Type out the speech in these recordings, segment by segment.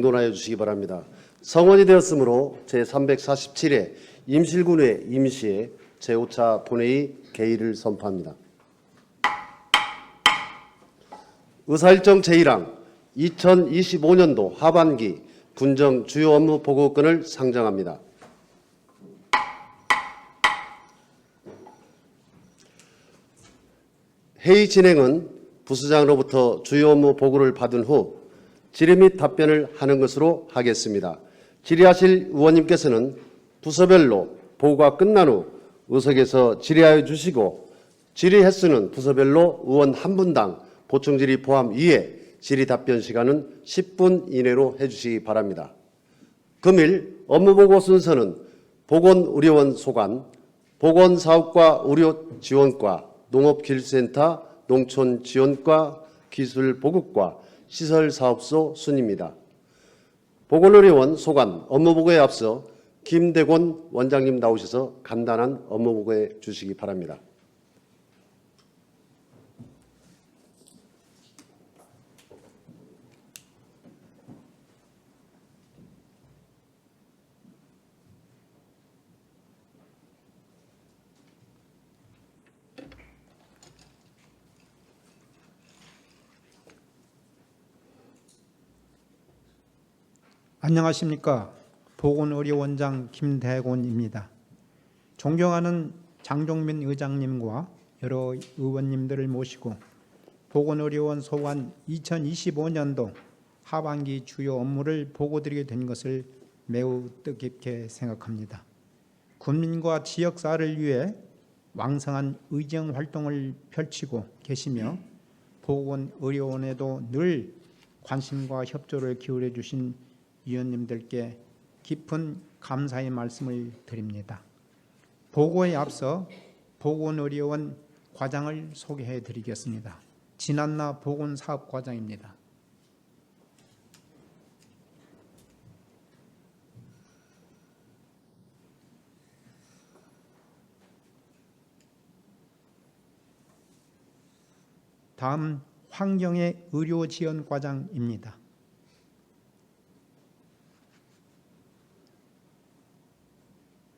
논하여 주시기 바랍니다. 성원이 되었으므로 제347회 임실군회 임시회 제5차 본회의 개의를 선포합니다. 의사일정 제1항 2025년도 하반기 군정 주요 업무 보고건을 상정합니다. 회의 진행은 부수장으로부터 주요 업무 보고를 받은 후 질의 및 답변을 하는 것으로 하겠습니다. 질의하실 의원님께서는 부서별로 보고가 끝난 후 의석에서 질의하여 주시고 질의 횟수는 부서별로 의원 한 분당 보충 질의 포함 이외 질의 답변 시간은 10분 이내로 해주시기 바랍니다. 금일 업무보고 순서는 보건의료원 소관, 보건사업과 의료지원과, 농업기술센터, 농촌지원과, 기술보급과, 시설사업소 순입니다. 보건의료원 소관 업무보고에 앞서 김대곤 원장님 나오셔서 간단한 업무보고해 주시기 바랍니다. 안녕하십니까. 보건의료원장 김대곤입니다. 존경하는 장종민 의장님과 여러 의원님들을 모시고 보건의료원 소관 2025년도 하반기 주요 업무를 보고드리게 된 것을 매우 뜻깊게 생각합니다. 국민과 지역사회를 위해 왕성한 의정활동을 펼치고 계시며 보건의료원에도 늘 관심과 협조를 기울여 주신 위원님들께 깊은 감사의 말씀을 드립니다. 보고에 앞서 보건의료원 과장을 소개해 드리겠습니다. 진한나 보건사업과장입니다. 다음 환경의 의료지원과장입니다.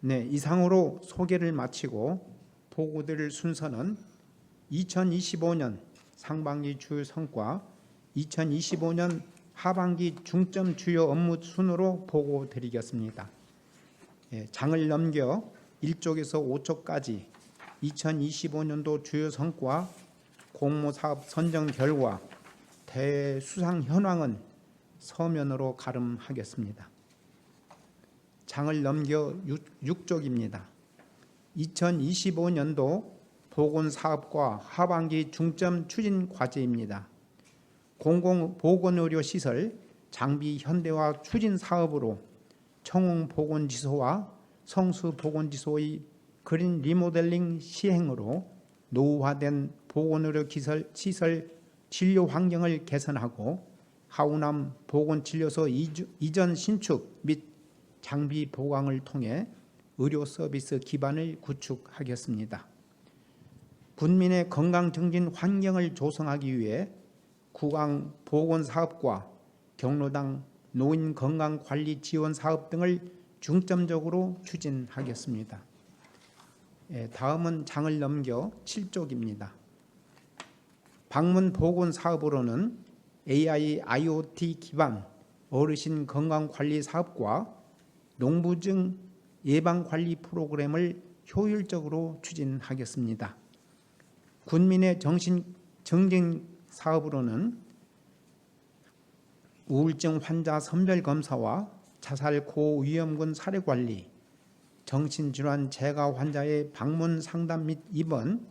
네, 이상으로 소개를 마치고 보고드릴 순서는 2025년 상반기 주요 성과, 2025년 하반기 중점 주요 업무 순으로 보고드리겠습니다. 장을 넘겨 1쪽에서 5쪽까지 2025년도 주요 성과, 공모사업 선정 결과, 대회 수상 현황은 서면으로 가름하겠습니다. 장을 넘겨 6쪽입니다. 2025년도 보건사업과 하반기 중점 추진 과제입니다. 공공보건의료시설 장비 현대화 추진 사업으로 청웅보건지소와 성수보건지소의 그린 리모델링 시행으로 노후화된 보건의료시설 진료 환경을 개선하고 하우남 보건진료소 이전 신축 및 장비 보강을 통해 의료 서비스 기반을 구축하겠습니다. 군민의 건강 증진 환경을 조성하기 위해 구강 보건사업과 경로당 노인 건강관리 지원 사업 등을 중점적으로 추진하겠습니다. 다음은 장을 넘겨 7쪽입니다. 방문 보건 사업으로는 AI, IoT 기반 어르신 건강관리 사업과 농부증 예방관리 프로그램을 효율적으로 추진하겠습니다. 군민의 정신 사업으로는 우울증 환자 선별검사와 자살 고위험군 사례관리, 정신질환 재가 환자의 방문 상담 및 입원,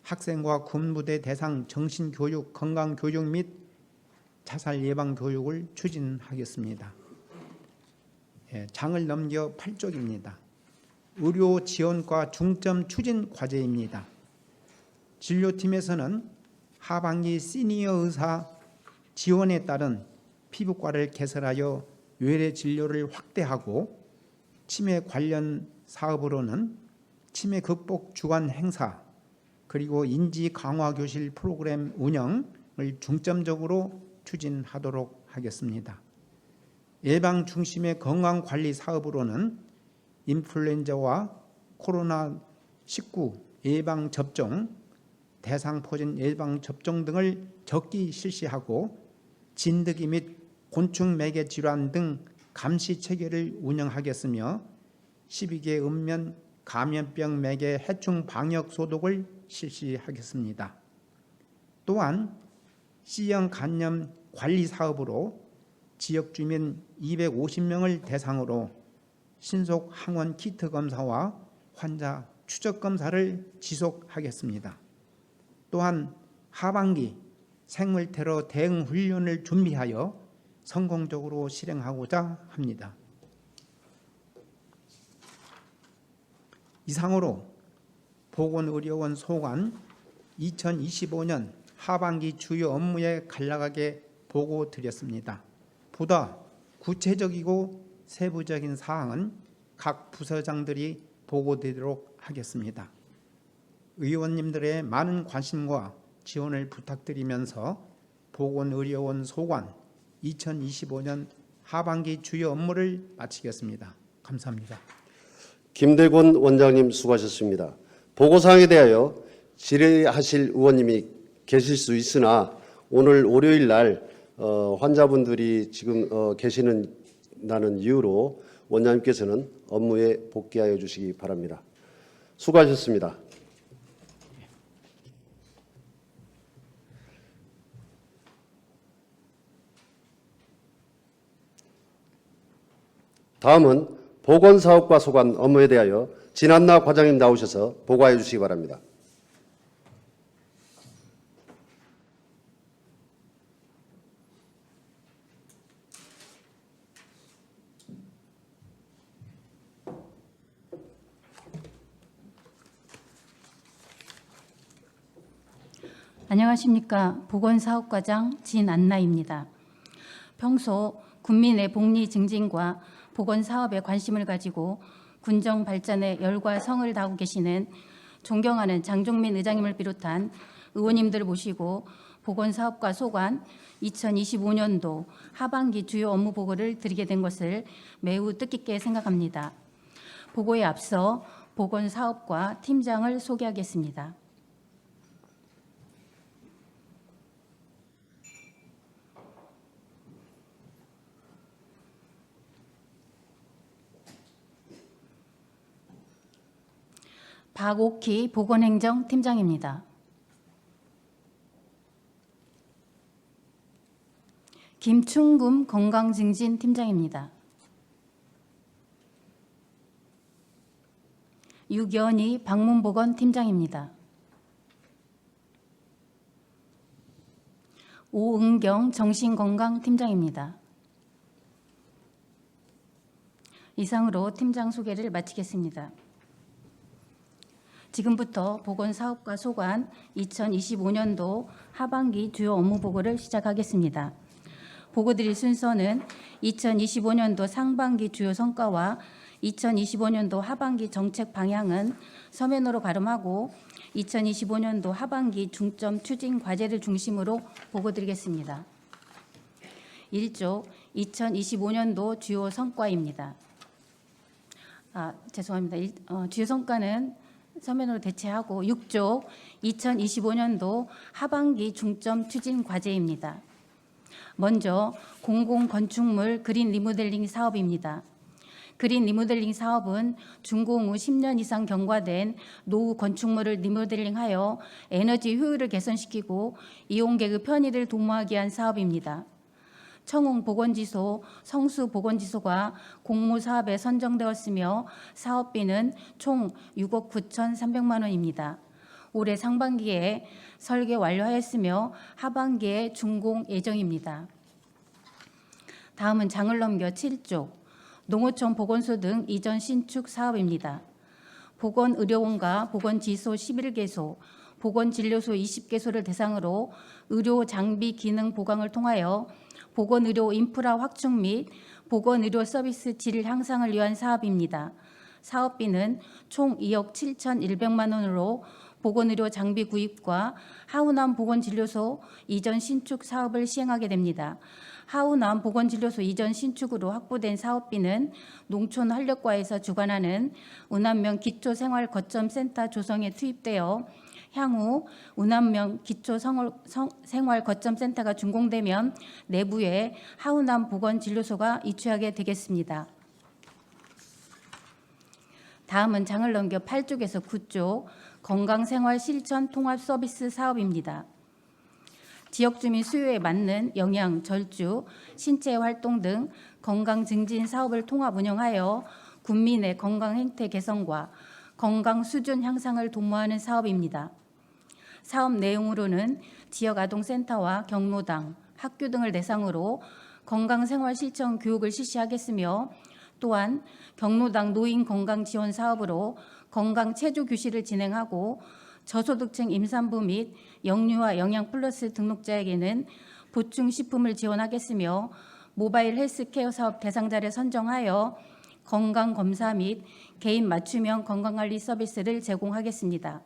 학생과 군부대 대상 정신교육, 건강교육 및 자살 예방 교육을 추진하겠습니다. 장을 넘겨 8쪽입니다. 의료지원과 중점 추진 과제입니다. 진료팀에서는 하반기 시니어 의사 지원에 따른 피부과를 개설하여 외래 진료를 확대하고 치매 관련 사업으로는 치매 극복 주간 행사 그리고 인지 강화 교실 프로그램 운영을 중점적으로 추진하도록 하겠습니다. 예방 중심의 건강관리 사업으로는 인플루엔자와 코로나19 예방 접종, 대상포진 예방 접종 등을 적기 실시하고 진드기 및 곤충 매개 질환 등 감시 체계를 운영하겠으며 12개 읍면 감염병 매개 해충 방역 소독을 실시하겠습니다. 또한 C형 간염 관리 사업으로 지역 주민 250명을 대상으로 신속 항원 키트 검사와 환자 추적 검사를 지속하겠습니다. 또한 하반기 생물 테러 대응 훈련을 준비하여 성공적으로 실행하고자 합니다. 이상으로 보건의료원 소관 2025년 하반기 주요 업무에 간략하게 보고드렸습니다. 보다 구체적이고 세부적인 사항은 각 부서장들이 보고드리도록 하겠습니다. 의원님들의 많은 관심과 지원을 부탁드리면서 보건의료원 소관 2025년 하반기 주요 업무를 마치겠습니다. 감사합니다. 김대곤 원장님 수고하셨습니다. 보고사항에 대하여 질의하실 의원님이 계실 수 있으나 오늘 월요일 날 환자분들이 지금 계시는 이유로 원장님께서는 업무에 복귀하여 주시기 바랍니다. 수고하셨습니다. 다음은 보건사업과 소관 업무에 대하여 진한나 과장님 나오셔서 보고하여 주시기 바랍니다. 안녕하십니까. 보건사업과장 진안나입니다. 평소 국민의 복리 증진과 보건사업에 관심을 가지고 군정 발전에 열과 성을 다하고 계시는 존경하는 장종민 의장님을 비롯한 의원님들을 모시고 보건사업과 소관 2025년도 하반기 주요 업무 보고를 드리게 된 것을 매우 뜻깊게 생각합니다. 보고에 앞서 보건사업과 팀장을 소개하겠습니다. 박옥희 보건행정팀장입니다. 김충금 건강증진팀장입니다. 유견희 방문보건팀장입니다. 오은경 정신건강팀장입니다. 이상으로 팀장 소개를 마치겠습니다. 지금부터 보건사업과 소관 2025년도 하반기 주요 업무 보고를 시작하겠습니다. 보고 드릴 순서는 2025년도 상반기 주요 성과와 2025년도 하반기 정책 방향은 서면으로 발음하고 2025년도 하반기 중점 추진 과제를 중심으로 보고 드리겠습니다. 1조 2025년도 주요 성과입니다. 죄송합니다. 주요 성과는 서면으로 대체하고 6조 2025년도 하반기 중점 추진 과제입니다. 먼저 공공건축물 그린 리모델링 사업입니다. 그린 리모델링 사업은 준공 후 10년 이상 경과된 노후 건축물을 리모델링하여 에너지 효율을 개선시키고 이용객의 편의를 도모하기 위한 사업입니다. 청웅보건지소, 성수보건지소가 공모사업에 선정되었으며 사업비는 총 6억 9,300만 원입니다. 올해 상반기에 설계 완료하였으며 하반기에 준공 예정입니다. 다음은 장을 넘겨 7조, 농어촌 보건소 등 이전 신축 사업입니다. 보건의료원과 보건지소 11개소, 보건진료소 20개소를 대상으로 의료 장비 기능 보강을 통하여 보건의료 인프라 확충 및 보건의료 서비스 질 향상을 위한 사업입니다. 사업비는 총 2억 7,100만 원으로 보건의료 장비 구입과 하우남 보건진료소 이전 신축 사업을 시행하게 됩니다. 하우남 보건진료소 이전 신축으로 확보된 사업비는 농촌활력과에서 주관하는 운암면 기초생활거점센터 조성에 투입되어 향후 운암면 기초생활거점센터가 준공되면 내부에 하우남 보건진료소가 이취하게 되겠습니다. 다음은 장을 넘겨 8쪽에서 9쪽 건강생활 실천 통합 서비스 사업입니다. 지역 주민 수요에 맞는 영양, 절주, 신체 활동 등 건강 증진 사업을 통합 운영하여 국민의 건강 행태 개선과 건강 수준 향상을 도모하는 사업입니다. 사업 내용으로는 지역 아동센터와 경로당, 학교 등을 대상으로 건강생활 실천 교육을 실시하겠으며 또한 경로당 노인 건강 지원 사업으로 건강 체조 교실을 진행하고 저소득층 임산부 및 영유아 영양 플러스 등록자에게는 보충 식품을 지원하겠으며 모바일 헬스케어 사업 대상자를 선정하여 건강 검사 및 개인 맞춤형 건강관리 서비스를 제공하겠습니다.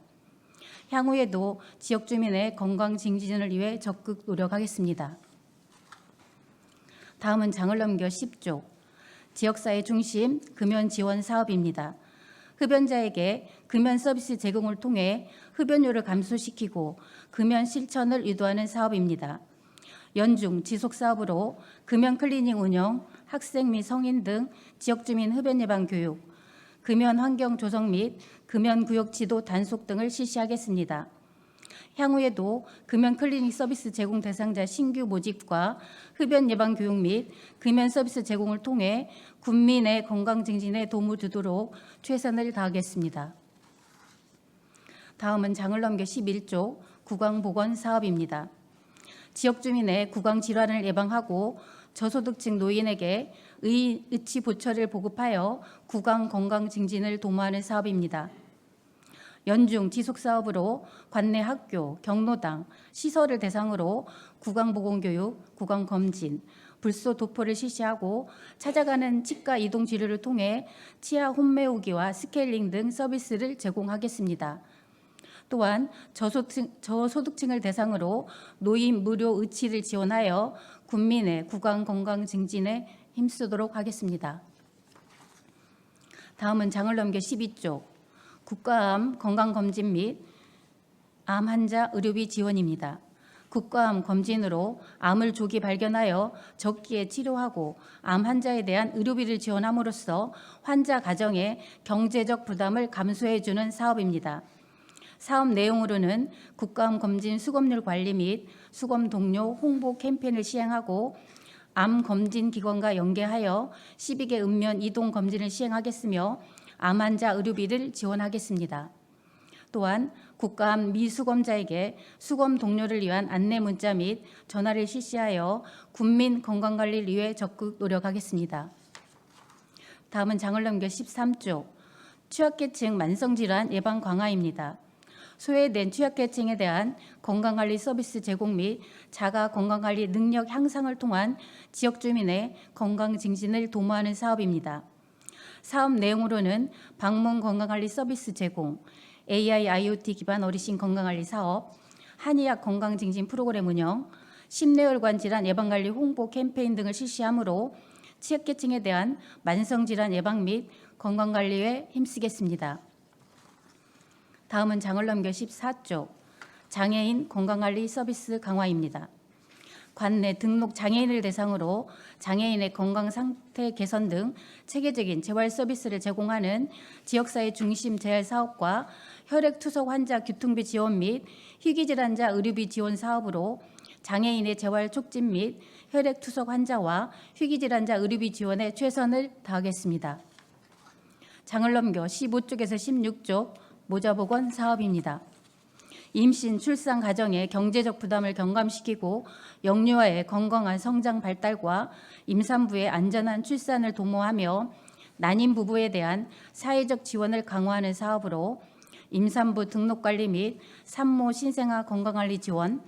향후에도 지역 주민의 건강 증진을 위해 적극 노력하겠습니다. 다음은 장을 넘겨 10조 지역사회 중심 금연 지원 사업입니다. 흡연자에게 금연 서비스 제공을 통해 흡연료를 감소시키고 금연 실천을 유도하는 사업입니다. 연중 지속 사업으로 금연 클리닉 운영, 학생 및 성인 등 지역 주민 흡연 예방 교육, 금연 환경 조성 및 금연 구역 지도 단속 등을 실시하겠습니다. 향후에도 금연 클리닉 서비스 제공 대상자 신규 모집과 흡연 예방 교육 및 금연 서비스 제공을 통해 국민의 건강 증진에 도움을 주도록 최선을 다하겠습니다. 다음은 장을 넘겨 11조 구강보건 사업입니다. 지역 주민의 구강 질환을 예방하고 저소득층 노인에게 의치 보철을 보급하여 구강 건강 증진을 도모하는 사업입니다. 연중 지속 사업으로 관내 학교, 경로당, 시설을 대상으로 구강보건교육, 구강검진, 불소 도포를 실시하고 찾아가는 치과 이동 치료를 통해 치아 홈메오기와 스케일링 등 서비스를 제공하겠습니다. 또한 저소득층을 대상으로 노인 무료 의치를 지원하여 국민의 구강 건강 증진에 힘쓰도록 하겠습니다. 다음은 장을 넘겨 12조 국가암 건강검진 및 암 환자 의료비 지원입니다. 국가암 검진으로 암을 조기 발견하여 적기에 치료하고 암 환자에 대한 의료비를 지원함으로써 환자 가정의 경제적 부담을 감소해주는 사업입니다. 사업 내용으로는 국가암 검진 수검률 관리 및 수검 동료 홍보 캠페인을 시행하고 암 검진 기관과 연계하여 12개 읍면 이동 검진을 시행하겠으며 암 환자 의료비를 지원하겠습니다. 또한 국가암 미수검자에게 수검 동료를 위한 안내 문자 및 전화를 실시하여 국민 건강관리를 위해 적극 노력하겠습니다. 다음은 장을 넘겨 13조 취약계층 만성질환 예방 강화입니다. 소외된 취약계층에 대한 건강관리 서비스 제공 및 자가 건강관리 능력 향상을 통한 지역 주민의 건강 증진을 도모하는 사업입니다. 사업 내용으로는 방문 건강관리 서비스 제공, AI, IoT 기반 어르신 건강관리 사업, 한의학 건강증진 프로그램 운영, 심뇌혈관 질환 예방관리 홍보 캠페인 등을 실시하므로 취약계층에 대한 만성질환 예방 및 건강관리에 힘쓰겠습니다. 다음은 장을 넘겨 14조 장애인 건강관리 서비스 강화입니다. 관내 등록 장애인을 대상으로 장애인의 건강 상태 개선 등 체계적인 재활 서비스를 제공하는 지역사회 중심 재활 사업과 혈액투석 환자 교통비 지원 및 희귀질환자 의료비 지원 사업으로 장애인의 재활 촉진 및 혈액투석 환자와 희귀질환자 의료비 지원에 최선을 다하겠습니다. 장을 넘겨 15쪽에서 16쪽 모자보건 사업입니다. 임신, 출산 가정의 경제적 부담을 경감시키고 영유아의 건강한 성장 발달과 임산부의 안전한 출산을 도모하며 난임 부부에 대한 사회적 지원을 강화하는 사업으로 임산부 등록관리 및 산모 신생아 건강관리 지원,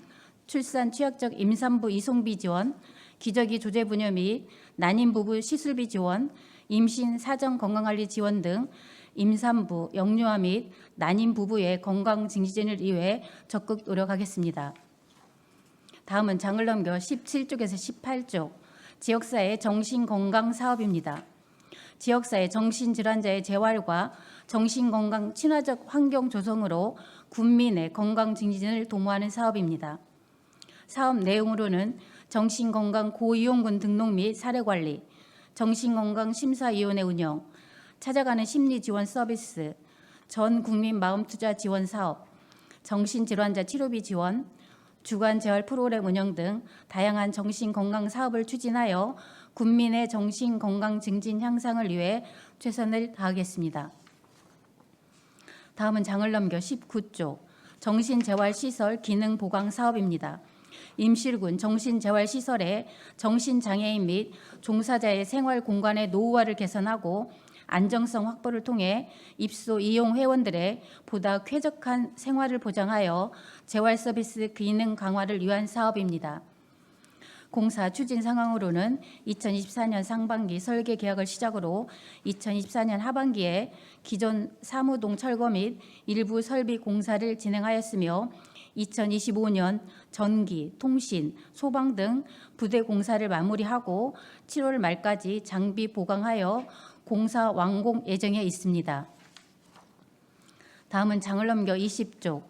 출산 취약적 임산부 이송비 지원, 기저귀 조제부녀 및 난임 부부 시술비 지원, 임신 사전 건강관리 지원 등 임산부, 영유아 및 난임 부부의 건강 증진을 위해 적극 노력하겠습니다. 다음은 장을 넘겨 17쪽에서 18쪽 지역사회 정신건강 사업입니다. 지역사회 정신질환자의 재활과 정신건강 친화적 환경 조성으로 군민의 건강 증진을 도모하는 사업입니다. 사업 내용으로는 정신건강 고이용군 등록 및 사례관리, 정신건강심사위원회 운영, 찾아가는 심리지원 서비스, 전 국민 마음투자 지원 사업, 정신질환자 치료비 지원, 주간 재활 프로그램 운영 등 다양한 정신건강 사업을 추진하여 군민의 정신건강 증진 향상을 위해 최선을 다하겠습니다. 다음은 장을 넘겨 19조 정신재활시설 기능 보강 사업입니다. 임실군 정신재활시설의 정신장애인 및 종사자의 생활 공간의 노후화를 개선하고 안정성 확보를 통해 입소 이용 회원들의 보다 쾌적한 생활을 보장하여 재활 서비스 기능 강화를 위한 사업입니다. 공사 추진 상황으로는 2024년 상반기 설계 계약을 시작으로 2024년 하반기에 기존 사무동 철거 및 일부 설비 공사를 진행하였으며 2025년 전기, 통신, 소방 등 부대 공사를 마무리하고 7월 말까지 장비 보강하여 공사 완공 예정에 있습니다. 다음은 장을 넘겨 20조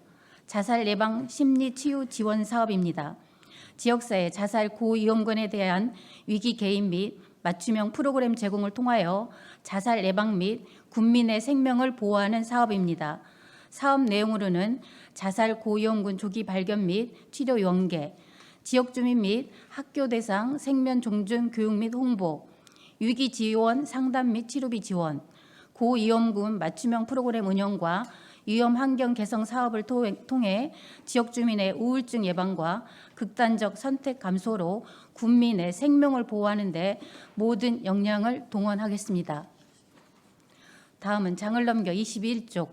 자살 예방 심리 치유 지원 사업입니다. 지역사회 자살 고위험군에 대한 위기 개입 및 맞춤형 프로그램 제공을 통하여 자살 예방 및 군민의 생명을 보호하는 사업입니다. 사업 내용으로는 자살 고위험군 조기 발견 및 치료 연계, 지역 주민 및 학교 대상 생면 종준 교육 및 홍보, 위기 지원 상담 및 치료비 지원, 고위험군 맞춤형 프로그램 운영과 위험 환경 개선 사업을 통해 지역 주민의 우울증 예방과 극단적 선택 감소로 군민의 생명을 보호하는 데 모든 역량을 동원하겠습니다. 다음은 장을 넘겨 21쪽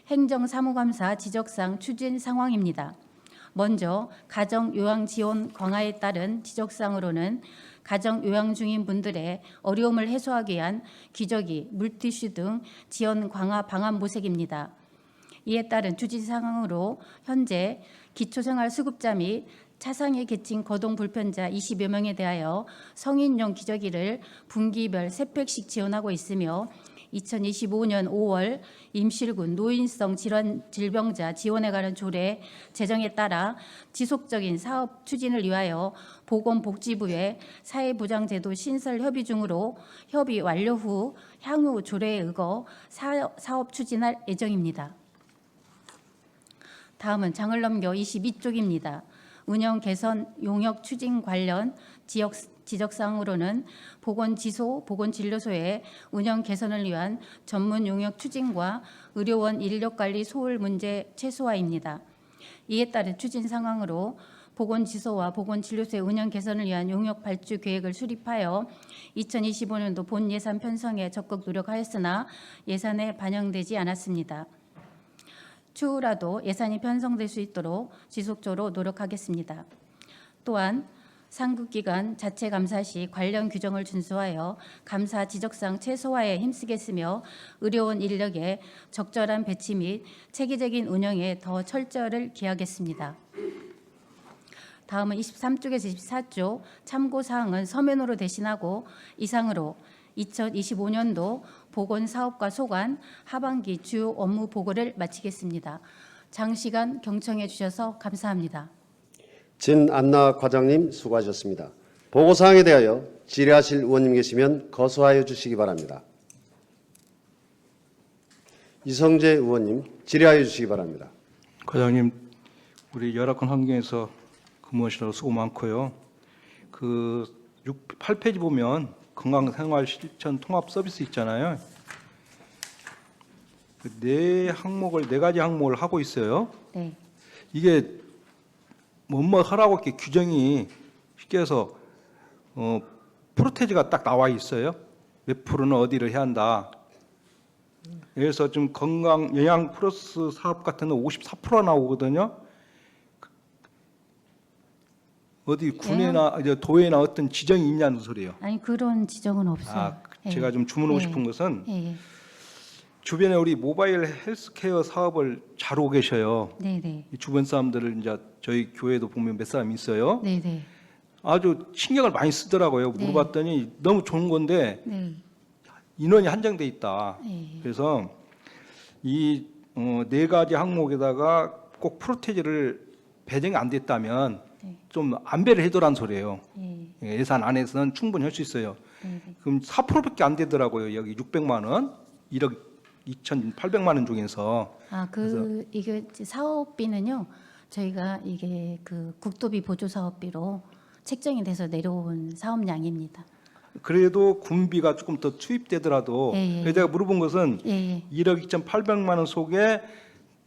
행정사무감사 지적사항 추진 상황입니다. 먼저 가정 요양 지원 강화에 따른 지적사항으로는 가정 요양 중인 분들의 어려움을 해소하기 위한 기저귀, 물티슈 등 지원 강화 방안 모색입니다. 이에 따른 추진 상황으로 현재 기초생활수급자 및 차상위 계층 거동 불편자 20여 명에 대하여 성인용 기저귀를 분기별 3팩씩 지원하고 있으며 2025년 5월 임실군 노인성 질병자 지원에 관한 조례 제정에 따라 지속적인 사업 추진을 위하여 보건복지부의 사회보장제도 신설 협의 중으로 협의 완료 후 향후 조례에 의거 사업 추진할 예정입니다. 다음은 장을 넘겨 22쪽입니다. 운영 개선 용역 추진 관련 지적사항으로는 보건지소, 보건진료소의 운영 개선을 위한 전문 용역 추진과 의료원 인력관리 소홀 문제 최소화입니다. 이에 따른 추진 상황으로 보건지소와 보건진료소의 운영 개선을 위한 용역 발주 계획을 수립하여 2025년도 본 예산 편성에 적극 노력하였으나 예산에 반영되지 않았습니다. 추후라도 예산이 편성될 수 있도록 지속적으로 노력하겠습니다. 또한 상급기관 자체 감사 시 관련 규정을 준수하여 감사 지적사항 최소화에 힘쓰겠으며 의료원 인력의 적절한 배치 및 체계적인 운영에 더 철저를 기하겠습니다. 다음은 23쪽에서 24쪽 참고사항은 서면으로 대신하고 이상으로 2025년도 보건사업과 소관 하반기 주요 업무 보고를 마치겠습니다. 장시간 경청해 주셔서 감사합니다. 진안나 과장님 수고하셨습니다. 보고사항에 대하여 질의하실 의원님 계시면 거소하여 주시기 바랍니다. 이성재 의원님 질의하여 주시기 바랍니다. 과장님, 우리 열악한 환경에서 근무하시느라 수고 많고요. 8페이지 보면 건강생활 실천 통합 서비스 있잖아요. 네 가지 항목을 하고 있어요. 네. 이게 뭐뭐 하라고 이렇게 규정이 쉽게 해서 프로테이지가 딱 나와 있어요. 몇 프로는 어디를 해야 한다. 그래서 좀 건강 영양 플러스 사업 같은 거 54% 나오거든요. 어디 군에나 도에나 어떤 지정이 있냐는 소리예요. 아니 그런 지정은 없어요. 제가 좀 주문하고 싶은 것은 예. 주변에 우리 모바일 헬스케어 사업을 잘 오고 계셔요. 네네. 이 주변 사람들을 이제 저희 교회도 보면 몇 사람 있어요. 네네. 아주 신경을 많이 쓰더라고요. 네. 물어봤더니 너무 좋은 건데 네. 인원이 한정돼 있다. 네. 그래서 이 네 가지 항목에다가 꼭 프로테이즈를 배정이 안 됐다면 네. 좀 안배를 해도란 소리예요. 예. 예산 안에서는 충분히 할 수 있어요. 네. 네. 그럼 4%밖에 안 되더라고요. 여기 600만 원, 1억 2,800만 원 중에서. 이게 이제 사업비는요. 저희가 이게 그 국도비 보조 사업비로 책정이 돼서 내려온 사업량입니다. 그래도 군비가 조금 더 투입되더라도 예, 예. 그래서 제가 물어본 것은 예, 예. 1억 2,800만 원 속에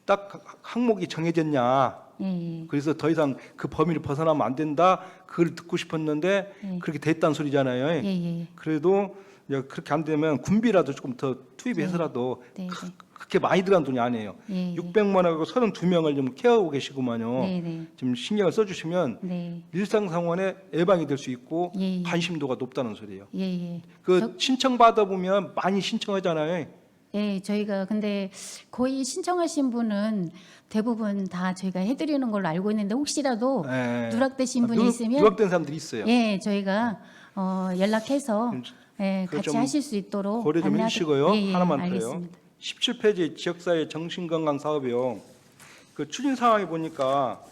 딱 항목이 정해졌냐. 예, 예. 그래서 더 이상 그 범위를 벗어나면 안 된다. 그걸 듣고 싶었는데 예. 그렇게 됐다는 소리잖아요. 예, 예. 그래도 이제 그렇게 안 되면 군비라도 조금 더 투입해서라도 네, 네. 그렇게 많이 들어간 돈이 아니에요. 예, 예. 600만 원하고 32명을 좀 케어하고 계시구만요. 네, 네. 좀 신경을 써주시면 네. 일상생활에 예방이 될 수 있고 예, 예. 관심도가 높다는 소리예요. 예, 예. 그 신청 받아 보면 많이 신청하잖아요. 예, 저희가 근데 거의 신청하신 분은 대부분 다 저희가 해드리는 걸로 알고 있는데 혹시라도 예. 누락되신 분이 있으면 누락된 사람들이 있어요. 예, 저희가 연락해서 예, 그거 같이 좀 하실 수 있도록 고려 좀 안내하도록- 해주시고요. 예, 예, 하나만 더요. 알겠습니다. 17페이지 지역사회 정신건강 사업이요. 그 추진 상황에 보니까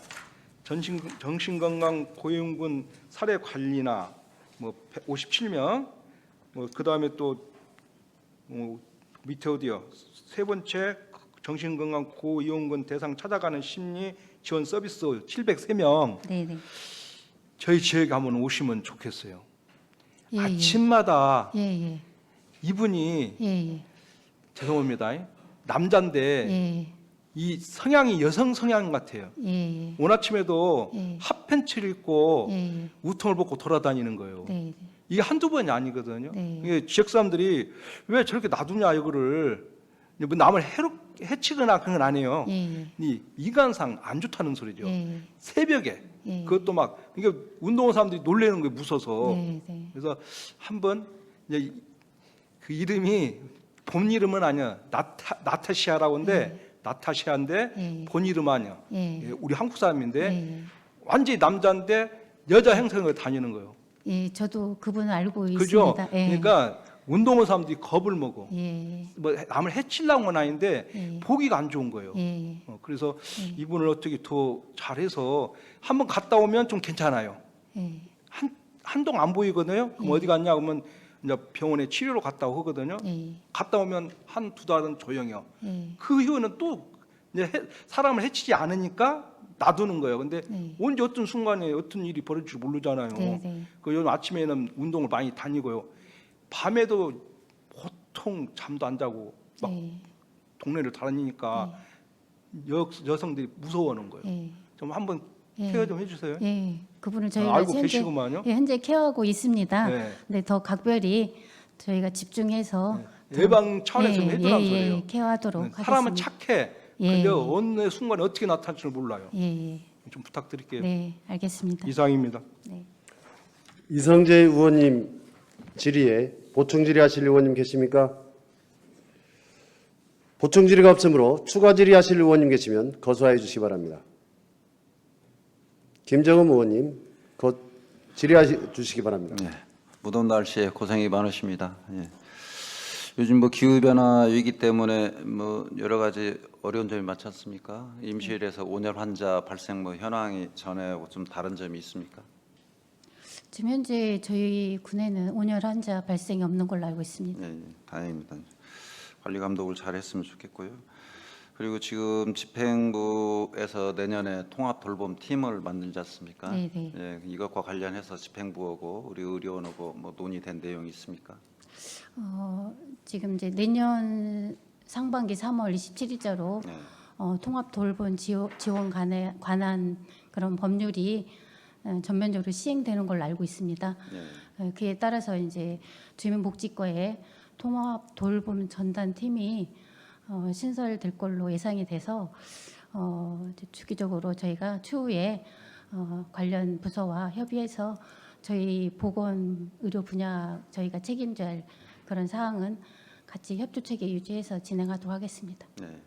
정신건강 고위험군 사례 관리나 뭐 57명, 뭐 그다음에 또 밑에 어디요? 세 번째 정신건강 고위험군 대상 찾아가는 심리 지원 서비스 703명. 네, 네. 저희 지역에 한번 오시면 좋겠어요. 예, 아침마다 예, 예, 이분이 예, 예, 죄송합니다. 남자인데 예, 이 성향이 여성 성향 같아요. 예, 오늘 아침에도 예. 핫팬츠를 입고 예, 예. 우통을 벗고 돌아다니는 거예요. 네, 이게 한두 번이 아니거든요. 네. 이게 지역 사람들이 왜 저렇게 놔두냐 이거를 뭐 남을 해치거나 그런 건 아니에요. 예, 예, 이 이간상 안 좋다는 소리죠. 예, 새벽에 예. 그것도 막 이게 운동원 사람들이 놀래는 거예요. 무서워서. 네, 네. 그래서 한번 이제 그 이름이 본 이름은 아니야. 나타시아라고 하는데 나타시아인데 예. 본 이름 아니야. 예. 예, 우리 한국 사람인데 예, 완전히 남자인데 여자 행성을 다니는 거예요. 예, 저도 그분을 알고 그죠? 있습니다. 예. 그러니까 운동원 사람들이 겁을 먹어. 예, 뭐 남을 해치려는 건 아닌데 예. 보기가 안 좋은 거예요. 예, 그래서 예. 이분을 어떻게 더 잘해서 한번 갔다 오면 좀 괜찮아요. 예, 한동안 안 보이거든요. 그럼 예. 어디 갔냐 그러면 이제 병원에 치료로 갔다 오거든요. 예, 갔다 오면 한두 달은 조용해요. 예, 그 이후에는 또 이제 사람을 해치지 않으니까 놔두는 거예요. 근데 네. 언제 어떤 순간에 어떤 일이 벌어질 줄 모르잖아요. 네, 네. 그 요즘 아침에는 운동을 많이 다니고요. 밤에도 보통 잠도 안 자고 막 예, 동네를 다니니까 여성들이 무서워하는 거예요. 예, 좀 한번 예. 케어 좀 해주세요. 예, 그분을 저희가 알고 현재, 계시구만요. 예, 현재 케어하고 있습니다. 네. 네, 더 각별히 저희가 집중해서 더- 예방 차원에서 예, 해두란 예, 소리예요. 예, 케어하도록 네, 사람은 하겠습니다. 착해. 예. 근데 어느 순간에 어떻게 나타날 줄 몰라요. 예, 예, 좀 부탁드릴게요. 네, 알겠습니다. 이상입니다. 네. 이성재 의원님 질의에 보충 질의하실 의원님 계십니까? 보충 질의가 없으므로 추가 질의하실 의원님 계시면 거소하여 주시기 바랍니다. 김정은 의원님, 곧 질의해 주시기 바랍니다. 예, 무더운 날씨에 고생이 많으십니다. 예. 요즘 뭐 기후 변화 위기 때문에 뭐 여러 가지 어려운 점이 많지 않습니까? 임시일에서 온열 환자 발생 뭐 현황이 전에하고 좀 다른 점이 있습니까? 지금 현재 저희 군에는 온열 환자 발생이 없는 걸로 알고 있습니다. 예, 예, 다행입니다. 관리 감독을 잘했으면 좋겠고요. 그리고 지금 집행부에서 내년에 통합 돌봄 팀을 만들지 않습니까? 네, 네. 예, 이것과 관련해서 집행부하고 우리 의료원하고 뭐 논의된 내용이 있습니까? 지금 이제 내년 상반기 3월 27일자로 네. 통합 돌봄 지원 관한 그런 법률이 전면적으로 시행되는 걸로 알고 있습니다. 예. 그에 따라서 이제 주민복지과에 통합 돌봄 전담 팀이 신설될 걸로 예상이 돼서 이제 주기적으로 저희가 추후에 관련 부서와 협의해서 저희 보건 의료 분야 저희가 책임져야 할 그런 사항은 같이 협조 체계 유지해서 진행하도록 하겠습니다. 네.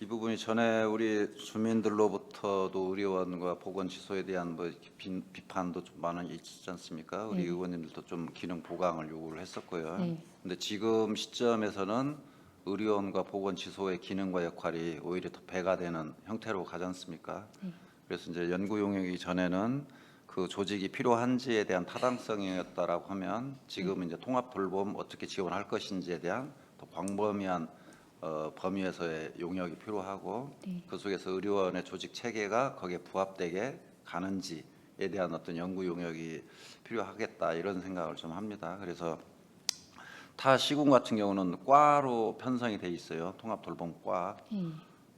이 부분이 전에 우리 주민들로부터도 의료원과 보건시소에 대한 뭐 비판도 좀 많이 있지 않습니까? 우리 네. 의원님들도 좀 기능 보강을 요구를 했었고요. 네. 근데 지금 시점에서는 의료원과 보건시소의 기능과 역할이 오히려 더 배가 되는 형태로 가지 않습니까? 네. 그래서 이제 연구 용역이 전에는 그 조직이 필요한지에 대한 타당성이었다라고 하면 지금 이제 통합 돌봄 어떻게 지원할 것인지에 대한 더 광범위한 범위에서의 용역이 필요하고 네. 그 속에서 의료원의 조직 체계가 거기에 부합되게 가는지에 대한 어떤 연구 용역이 필요하겠다 이런 생각을 좀 합니다. 그래서 타 시군 같은 경우는 과로 편성이 돼 있어요. 통합 돌봄과 네.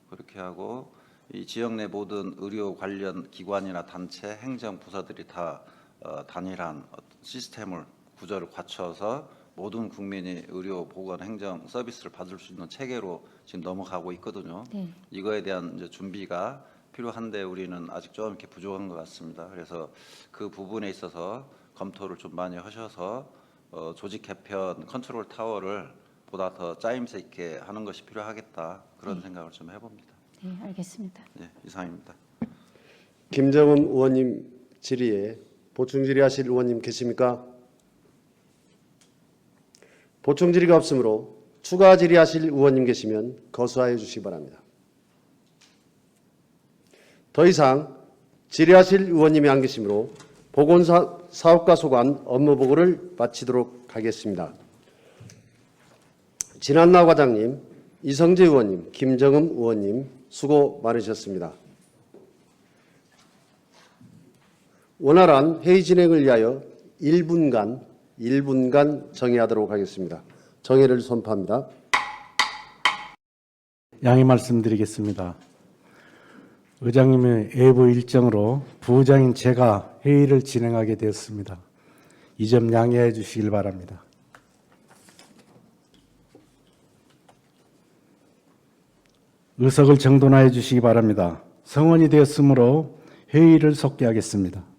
그렇게 하고 이 지역 내 모든 의료 관련 기관이나 단체, 행정 부서들이 다 단일한 어떤 시스템을 구조를 갖춰서 모든 국민이 의료, 보건, 행정 서비스를 받을 수 있는 체계로 지금 넘어가고 있거든요. 네. 이거에 대한 이제 준비가 필요한데 우리는 아직 좀 이렇게 부족한 것 같습니다. 그래서 그 부분에 있어서 검토를 좀 많이 하셔서 조직 개편 컨트롤 타워를 보다 더 짜임새 있게 하는 것이 필요하겠다 그런 생각을 좀 해봅니다. 네, 알겠습니다. 네, 이상입니다. 김정은 의원님 질의에 보충 질의하실 의원님 계십니까? 보충 질의가 없으므로 추가 질의하실 의원님 계시면 거수하여 주시기 바랍니다. 더 이상 질의하실 의원님이 안 계시므로 보건사업과 소관 업무보고를 마치도록 하겠습니다. 진한나 과장님, 이성재 의원님, 김정은 의원님 수고 많으셨습니다. 원활한 회의 진행을 위하여 1분간 정회하도록 하겠습니다. 정회를 선포합니다. 양해 말씀드리겠습니다. 의장님의 외부 일정으로 부의장인 제가 회의를 진행하게 되었습니다. 이 점 양해해 주시길 바랍니다. 의석을 정돈하여 주시기 바랍니다. 성원이 되었으므로 회의를 속개하겠습니다.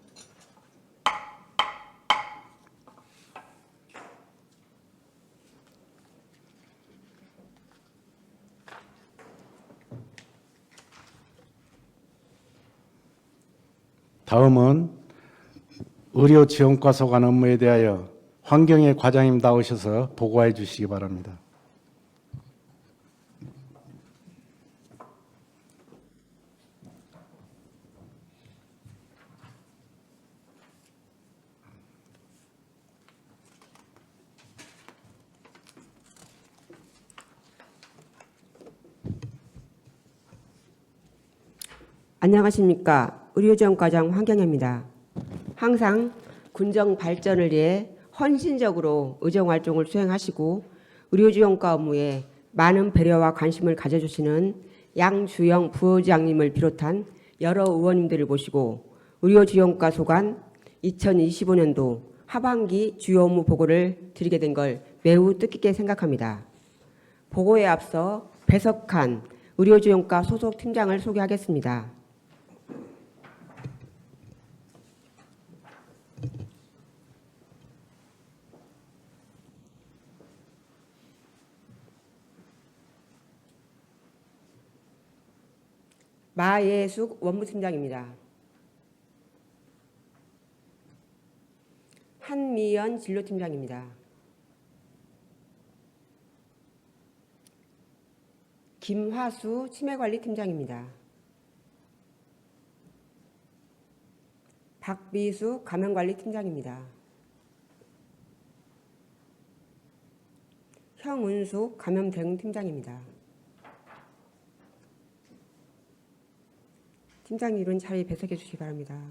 다음은 의료지원과 소관 업무에 대하여 환경의 과장님 나오셔서 보고해 주시기 바랍니다. 안녕하십니까. 의료지원과장 황경혜입니다. 항상 군정 발전을 위해 헌신적으로 의정활동을 수행하시고 의료지원과 업무에 많은 배려와 관심을 가져주시는 양주영 부의장님을 비롯한 여러 의원님들을 모시고 의료지원과 소관 2025년도 하반기 주요 업무 보고를 드리게 된 걸 매우 뜻깊게 생각합니다. 보고에 앞서 배석한 의료지원과 소속 팀장을 소개하겠습니다. 마예숙 원무팀장입니다. 한미연 진료팀장입니다. 김화수 치매관리팀장입니다. 박비수 감염관리팀장입니다. 형은숙 감염대응팀장입니다. 팀장님은 자리에 배석해 주시기 바랍니다.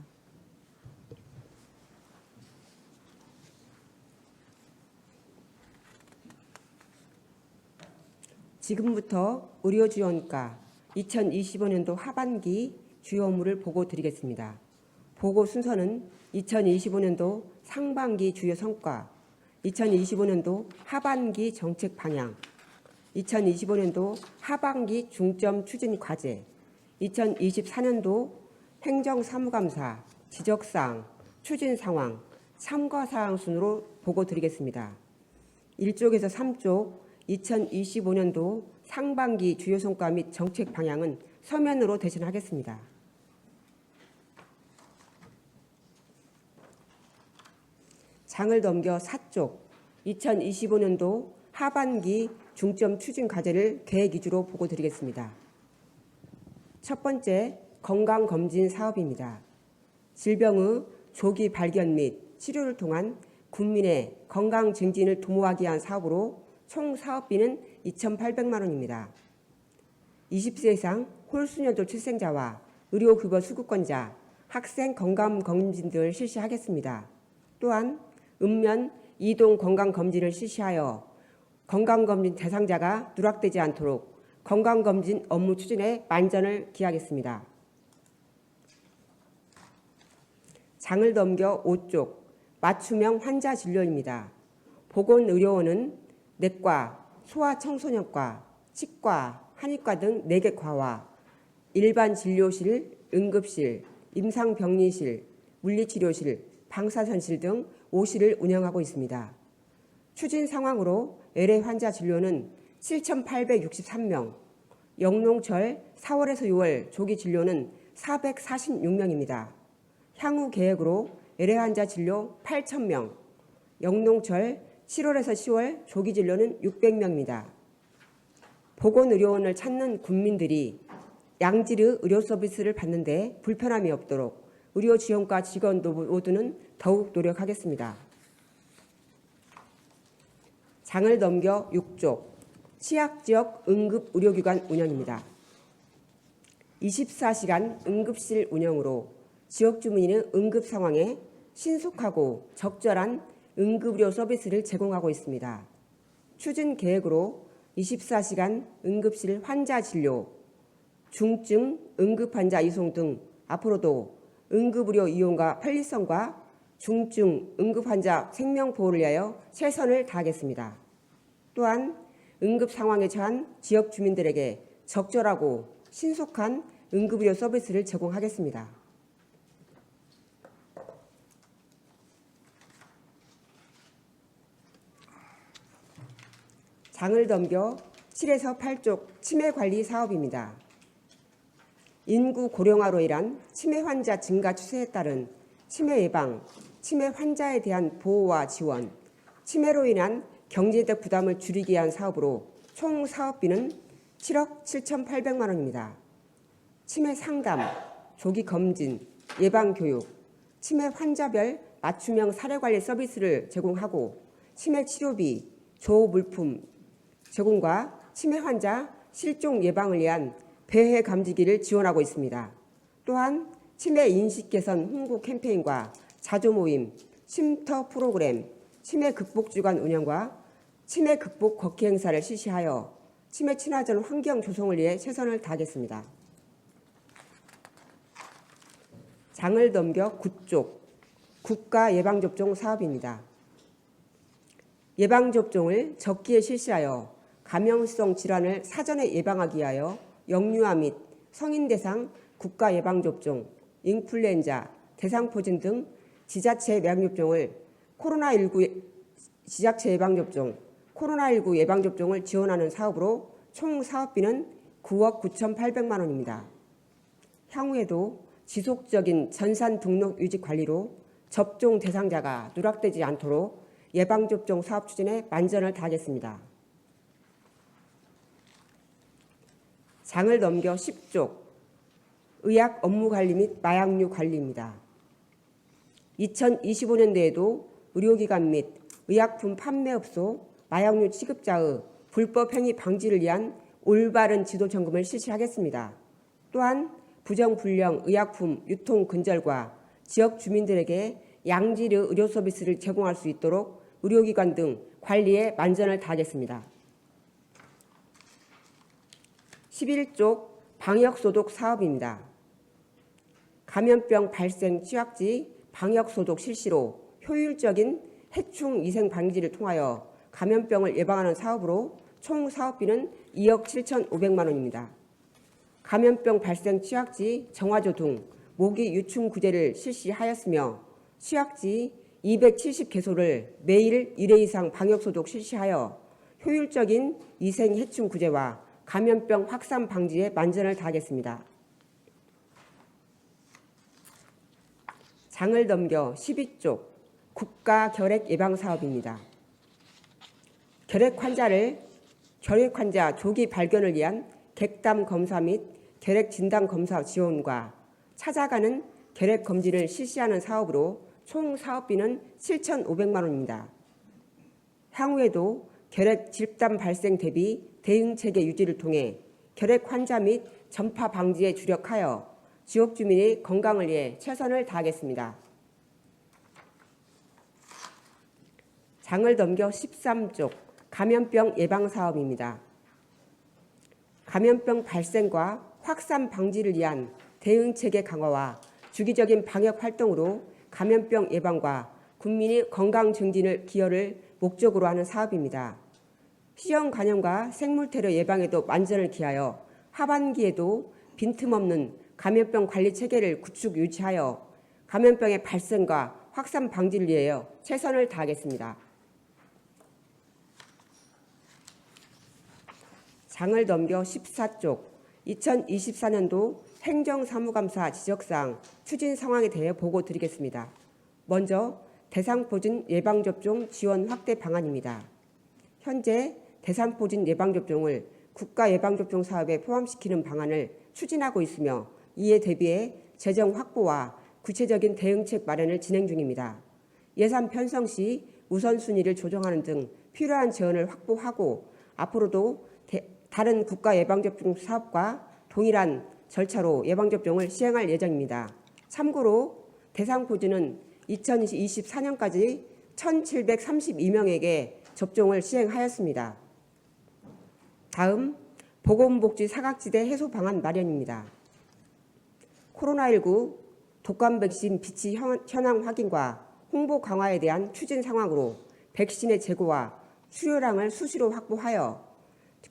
지금부터 의료지원과 2025년도 하반기 주요 업무를 보고 드리겠습니다. 보고 순서는 2025년도 상반기 주요 성과, 2025년도 하반기 정책 방향, 2025년도 하반기 중점 추진 과제, 2024년도 행정사무감사, 지적사항, 추진 상황, 참고사항 순으로 보고 드리겠습니다. 1쪽에서 3쪽 2025년도 상반기 주요 성과 및 정책 방향은 서면으로 대신하겠습니다. 장을 넘겨 4쪽 2025년도 하반기 중점 추진 과제를 계획 위주로 보고 드리겠습니다. 첫 번째, 건강검진 사업입니다. 질병의 조기 발견 및 치료를 통한 국민의 건강 증진을 도모하기 위한 사업으로 총 사업비는 2,800만 원입니다. 20세 이상 홀수년도 출생자와 의료급여 수급권자, 학생 건강검진 등을 실시하겠습니다. 또한 읍면 이동 건강검진을 실시하여 건강검진 대상자가 누락되지 않도록 건강검진 업무 추진에 만전을 기하겠습니다. 장을 넘겨 5쪽 맞춤형 환자 진료입니다. 보건의료원은 내과, 소아청소년과, 치과, 한의과 등 4개 과와 일반 진료실, 응급실, 임상병리실, 물리치료실, 방사선실 등 5실을 운영하고 있습니다. 추진 상황으로 LA 환자 진료는 7,863명, 영농철 4월에서 6월 조기 진료는 446명입니다. 향후 계획으로 LA 환자 진료 8,000명, 영농철 7월에서 10월 조기 진료는 600명입니다. 보건의료원을 찾는 국민들이 양질의 의료 서비스를 받는데 불편함이 없도록 의료지원과 직원 모두는 더욱 노력하겠습니다. 장을 넘겨 6쪽 취약지역 응급의료기관 운영입니다. 24시간 응급실 운영으로 지역 주민의 응급 상황에 신속하고 적절한 응급의료 서비스를 제공하고 있습니다. 추진 계획으로 24시간 응급실 환자 진료, 중증 응급환자 이송 등 앞으로도 응급의료 이용과 편리성과 중증 응급환자 생명보호를 위하여 최선을 다하겠습니다. 또한 응급 상황에 처한 지역 주민들에게 적절하고 신속한 응급의료 서비스를 제공하겠습니다. 장을 넘겨 7에서 8쪽 치매관리 사업입니다. 인구 고령화로 인한 치매 환자 증가 추세에 따른 치매 예방, 치매 환자에 대한 보호와 지원, 치매로 인한 경제적 부담을 줄이기 위한 사업으로 총 사업비는 7억 7,800만 원입니다. 치매 상담, 조기 검진, 예방 교육, 치매 환자별 맞춤형 사례관리 서비스를 제공하고 치매 치료비, 조물품 제공과 치매 환자 실종 예방을 위한 배회 감지기를 지원하고 있습니다. 또한 치매 인식 개선 홍보 캠페인과 자조 모임, 쉼터 프로그램, 치매 극복 주간 운영과 치매 극복 걷기 행사를 실시하여 치매 친화적 환경 조성을 위해 최선을 다하겠습니다. 장을 넘겨 9쪽 국가 예방접종 사업입니다. 예방접종을 적기에 실시하여 감염성 질환을 사전에 예방하기 위하여 영유아 및 성인 대상 국가 예방접종, 인플루엔자, 대상포진 등 지자체 예방접종을 지자체 예방접종, 코로나19 예방접종을 지원하는 사업으로 총 사업비는 9억 9,800만 원입니다. 향후에도 지속적인 전산 등록 유지 관리로 접종 대상자가 누락되지 않도록 예방접종 사업 추진에 만전을 다하겠습니다. 장을 넘겨 10쪽 의약 업무 관리 및 마약류 관리입니다. 2025년도에도 의료기관 및 의약품 판매업소, 마약류 취급자의 불법 행위 방지를 위한 올바른 지도 점검을 실시하겠습니다. 또한 부정불량 의약품 유통 근절과 지역 주민들에게 양질의 의료 서비스를 제공할 수 있도록 의료기관 등 관리에 만전을 다하겠습니다. 11쪽 방역소독 사업입니다. 감염병 발생 취약지 방역소독 실시로 효율적인 해충 위생 방지를 통하여 감염병을 예방하는 사업으로 총 사업비는 2억 7,500만 원입니다. 감염병 발생 취약지 정화조 등 모기 유충 구제를 실시하였으며 취약지 270개소를 매일 1회 이상 방역소독 실시하여 효율적인 위생 해충 구제와 감염병 확산 방지에 만전을 다하겠습니다. 장을 넘겨 12쪽 국가 결핵 예방 사업입니다. 결핵 환자 조기 발견을 위한 객담 검사 및 결핵 진단 검사 지원과 찾아가는 결핵 검진을 실시하는 사업으로 총 사업비는 7,500만 원입니다. 향후에도 결핵 집단 발생 대비 대응 체계 유지를 통해 결핵 환자 및 전파 방지에 주력하여 지역 주민의 건강을 위해 최선을 다하겠습니다. 장을 넘겨 13쪽 감염병 예방 사업입니다. 감염병 발생과 확산 방지를 위한 대응 체계 강화와 주기적인 방역 활동으로 감염병 예방과 국민의 건강 증진을 기여를 목적으로 하는 사업입니다. 시형 감염과 생물 테러 예방에도 만전을 기하여 하반기에도 빈틈없는 감염병 관리 체계를 구축 유치하여 감염병의 발생과 확산 방지를 위하여 최선을 다하겠습니다. 장을 넘겨 14쪽 2024년도 행정사무감사 지적사항 추진 상황에 대해 보고 드리겠습니다. 먼저 대상포진 예방접종 지원 확대 방안입니다. 현재 대상포진 예방접종을 국가예방접종 사업에 포함시키는 방안을 추진하고 있으며 이에 대비해 재정 확보와 구체적인 대응책 마련을 진행 중입니다. 예산 편성 시 우선순위를 조정하는 등 필요한 재원을 확보하고 앞으로도 다른 국가예방접종 사업과 동일한 절차로 예방접종을 시행할 예정입니다. 참고로 대상포진은 2024년까지 1,732명에게 접종을 시행하였습니다. 다음 보건복지 사각지대 해소 방안 마련입니다. 코로나19 독감 백신 비치 현황 확인과 홍보 강화에 대한 추진 상황으로 백신의 재고와 수요량을 수시로 확보하여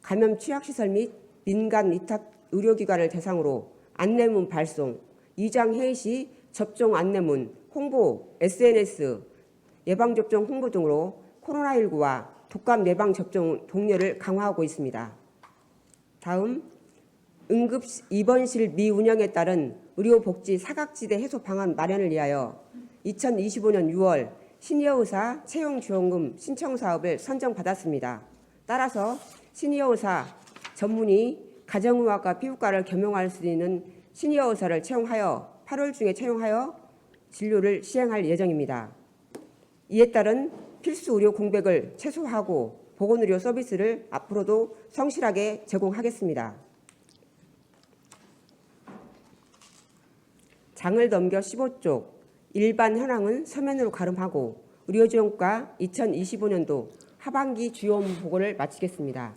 감염 취약시설 및 민간 위탁 의료기관을 대상으로 안내문 발송, 이장 회의 시 접종 안내문, 홍보, SNS, 예방접종 홍보 등으로 코로나19와 독감 예방접종 독려를 강화하고 있습니다. 다음 응급 입원실 미운영에 따른 의료복지 사각지대 해소 방안 마련을 위하여 2025년 6월 시니어의사 채용지원금 신청 사업을 선정받았습니다. 따라서 시니어의사 전문의 가정의학과 피부과를 겸용할 수 있는 시니어의사를 채용하여 8월 중에 채용하여 진료를 시행할 예정입니다. 이에 따른 필수 의료 공백을 최소화하고 보건의료 서비스를 앞으로도 성실하게 제공하겠습니다. 장을 넘겨 15쪽 일반 현황은 서면으로 가름하고 의료지원과 2025년도 하반기 주요 업무 보고를 마치겠습니다.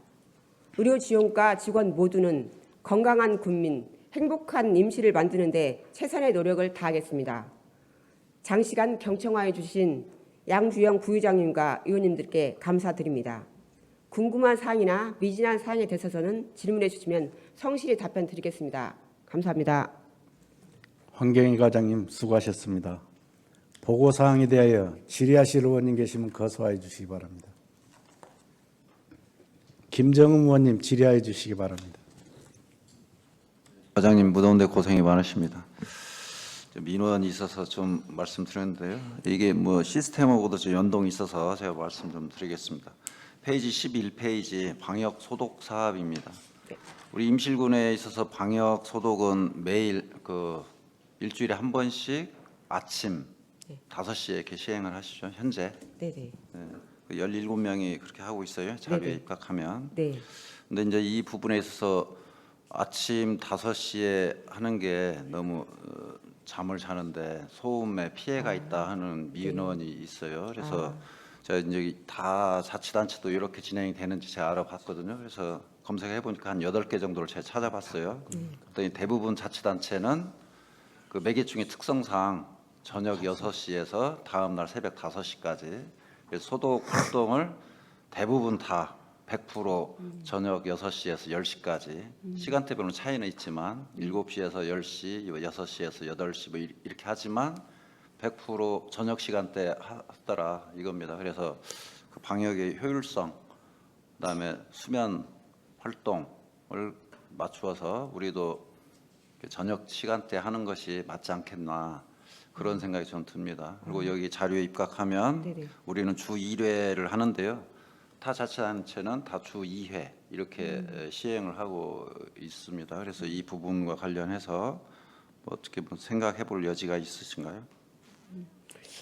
의료지원과 직원 모두는 건강한 국민, 행복한 임시를 만드는 데 최선의 노력을 다하겠습니다. 장시간 경청하여 주신 양주영 부의장님과 의원님들께 감사드립니다. 궁금한 사항이나 미진한 사항에 대해서는 질문해 주시면 성실히 답변 드리겠습니다. 감사합니다. 황경희 과장님 수고하셨습니다. 보고사항에 대하여 질의하실 의원님 계시면 거소하여 주시기 바랍니다. 김정은 의원님 질의하여 주시기 바랍니다. 과장님 무더운데 고생이 많으십니다. 민원이 있어서 좀 말씀드렸는데요. 이게 뭐 시스템하고도 좀 연동이 있어서 제가 말씀 좀 드리겠습니다. 페이지 11페이지 방역 소독 사업입니다. 우리 임실군에 있어서 방역 소독은 매일 일주일에 한 번씩 아침 5시에 이렇게 시행을 하시죠. 현재. 네네. 17명이 그렇게 하고 있어요. 자료에 네네. 입각하면. 네. 근데 이제 이 부분에 있어서 아침 5시에 하는 게 너무 잠을 자는데 소음에 피해가 있다 하는 민원이 있어요. 그래서 제가 이제 다 자치단체도 이렇게 진행이 되는지 제가 알아봤거든요. 그래서 검색해 보니까 한 8개 정도를 제가 찾아봤어요. 그랬더니 대부분 자치단체는 그 매개충의 특성상 저녁 6시에서 다음 날 새벽 5시까지 소독 활동을 대부분 다 100% 저녁 6시에서 10시까지 시간대별로 차이는 있지만 7시에서 10시, 6시에서 8시 뭐 이렇게 하지만 100% 저녁 시간대 하더라 이겁니다. 그래서 그 방역의 효율성, 그다음에 수면 활동을 맞추어서 우리도 저녁 시간대 하는 것이 맞지 않겠나 그런 생각이 좀 듭니다. 그리고 여기 자료에 입각하면 네네. 우리는 주 1회를 하는데요. 타 자치단체는 다 주 2회 이렇게 시행을 하고 있습니다. 그래서 이 부분과 관련해서 뭐 어떻게 생각해 볼 여지가 있으신가요?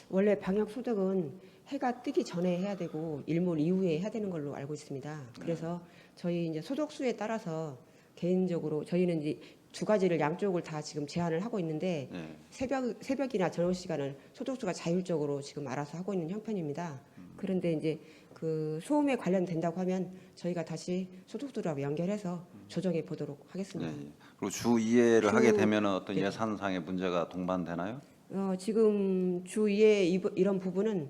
원래 방역 소독은 해가 뜨기 전에 해야 되고 일몰 이후에 해야 되는 걸로 알고 있습니다. 그래서 저희 이제 소독수에 따라서 개인적으로 저희는 이제 두 가지를 양쪽을 다 지금 제한을 하고 있는데 네. 새벽이나 저녁 시간은 소독수가 자율적으로 지금 알아서 하고 있는 형편입니다. 그런데 이제 그 소음에 관련된다고 하면 저희가 다시 소독수하고 연결해서 조정해 보도록 하겠습니다. 네. 그리고 주 2회를 하게 주- 되면 어떤 네. 예산상의 문제가 동반되나요? 지금 주 2회 이런 부분은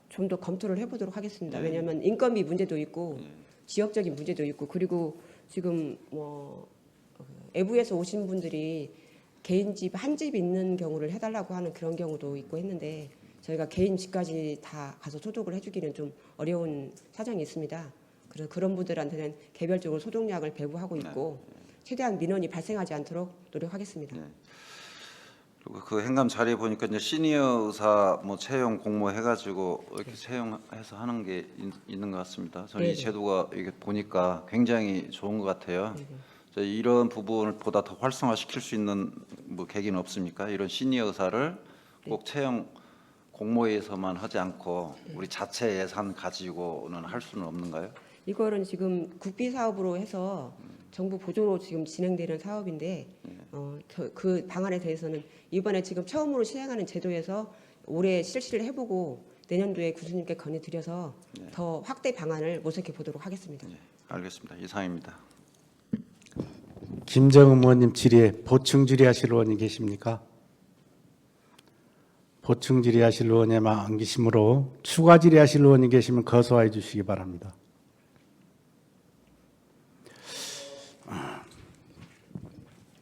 좀 더 검토를 해보도록 하겠습니다. 네. 왜냐하면 인건비 문제도 있고 네. 지역적인 문제도 있고 그리고 지금 뭐 외부에서 오신 분들이 개인 집 한 집 있는 경우를 해달라고 하는 그런 경우도 있고 했는데 저희가 개인 집까지 다 가서 소독을 해주기는 좀 어려운 사정이 있습니다. 그래서 그런 분들한테는 개별적으로 소독약을 배부하고 있고 최대한 민원이 발생하지 않도록 노력하겠습니다. 네. 그리고 그 행감 자리에 보니까 이제 시니어 의사 뭐 채용 공모 해가지고 이렇게 채용해서 하는 게 있는 것 같습니다. 저는 이 네네. 제도가 이게 보니까 굉장히 좋은 것 같아요. 네네. 저 이런 부분을 보다 더 활성화시킬 수 있는 뭐 계기는 없습니까? 이런 시니어 의사를 꼭 채용 공모에서만 하지 않고 우리 자체 예산 가지고는 할 수는 없는가요? 이거는 지금 국비 사업으로 해서 정부 보조로 지금 진행되는 사업인데 그 방안에 대해서는 이번에 지금 처음으로 시행하는 제도에서 올해 실시를 해보고 내년도에 교수님께 건의드려서 더 확대 방안을 모색해 보도록 하겠습니다. 네, 알겠습니다. 이상입니다. 김정은 의원님 질의에 보충 질의하실 의원이 계십니까? 보충 질의하실 의원님만 안 계시므로 추가 질의하실 의원이 계시면 거소하여 주시기 바랍니다.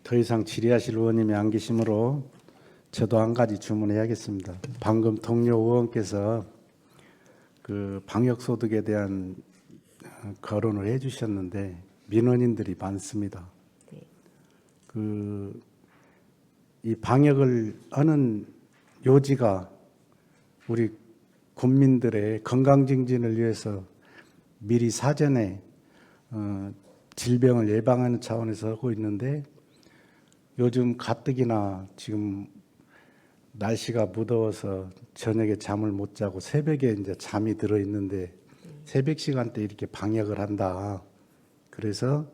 더 이상 질의하실 의원님이 안 계시므로 저도 한 가지 주문해야겠습니다. 방금 동료 의원께서 그 방역소득에 대한 거론을 해주셨는데 민원인들이 많습니다. 이 방역을 하는 요지가 우리 국민들의 건강 증진을 위해서 미리 사전에 질병을 예방하는 차원에서 하고 있는데 요즘 가뜩이나 지금 날씨가 무더워서 저녁에 잠을 못 자고 새벽에 이제 잠이 들어 있는데 새벽 시간대 이렇게 방역을 한다. 그래서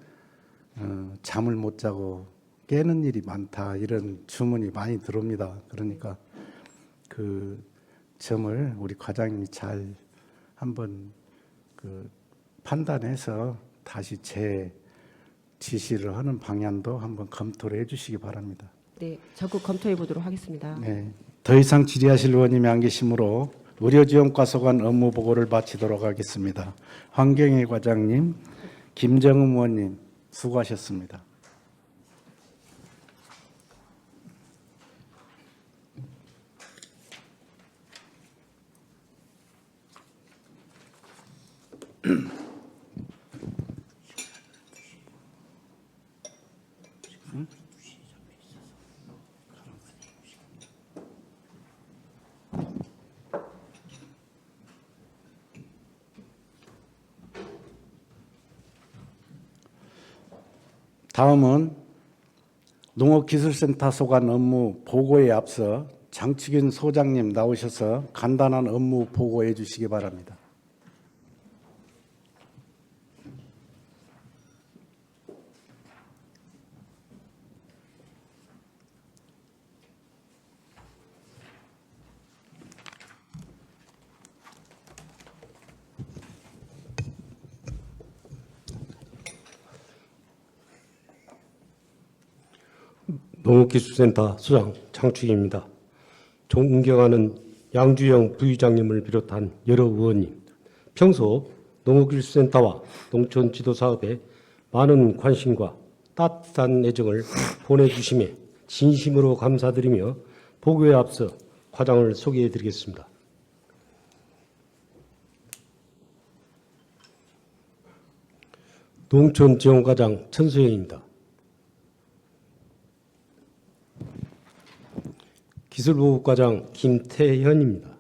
잠을 못 자고 깨는 일이 많다. 이런 주문이 많이 들어옵니다. 그러니까 그 점을 우리 과장님이 잘 한번 그 판단해서 다시 재 지시를 하는 방향도 한번 검토를 해주시기 바랍니다. 네, 적극 검토해 보도록 하겠습니다. 네, 더 이상 질의하실 의원님이 안 계시므로 의료지원과 소관 업무 보고를 마치도록 하겠습니다. 환경위 과장님, 김정은 의원님 수고하셨습니다. 다음은 농업기술센터 소관 업무 보고에 앞서 장치균 소장님 나오셔서 간단한 업무 보고해 주시기 바랍니다. 농업기술센터 수장 장충입니다. 존경하는 양주영 부의장님을 비롯한 여러 의원님, 평소 농업기술센터와 농촌 지도 사업에 많은 관심과 따뜻한 애정을 보내주심에 진심으로 감사드리며 보고에 앞서 과장을 소개해 드리겠습니다. 농촌지원과장 천소영입니다. 기술보급과장 김태현입니다.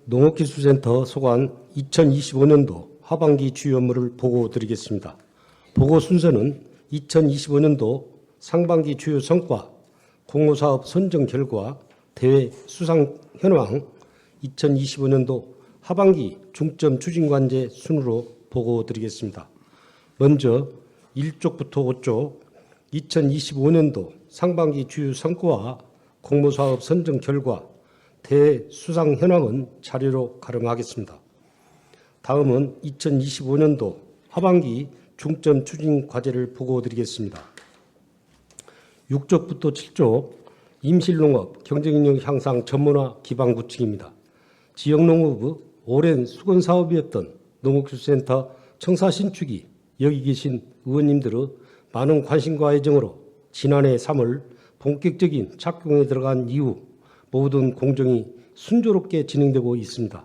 농업기술센터 소관 2025년도 하반기 주요 업무를 보고 드리겠습니다. 보고 순서는 2025년도 상반기 주요 성과, 공모사업 선정 결과, 대회 수상 현황, 2025년도 하반기 중점 추진 관제 순으로 보고 드리겠습니다. 먼저 1쪽부터 5쪽, 2025년도 상반기 주요 성과와 공모사업 선정 결과, 대회 수상 현황은 자료로 가름하겠습니다. 다음은 2025년도 하반기 중점 추진 과제를 보고 드리겠습니다. 6쪽부터 7쪽 임실농업 경쟁력 향상 전문화 기반 구축입니다. 지역농업의 오랜 수건 사업이었던 농업기술센터 청사 신축이 여기 계신 의원님들의 많은 관심과 애정으로 지난해 3월 본격적인 착공에 들어간 이후 모든 공정이 순조롭게 진행되고 있습니다.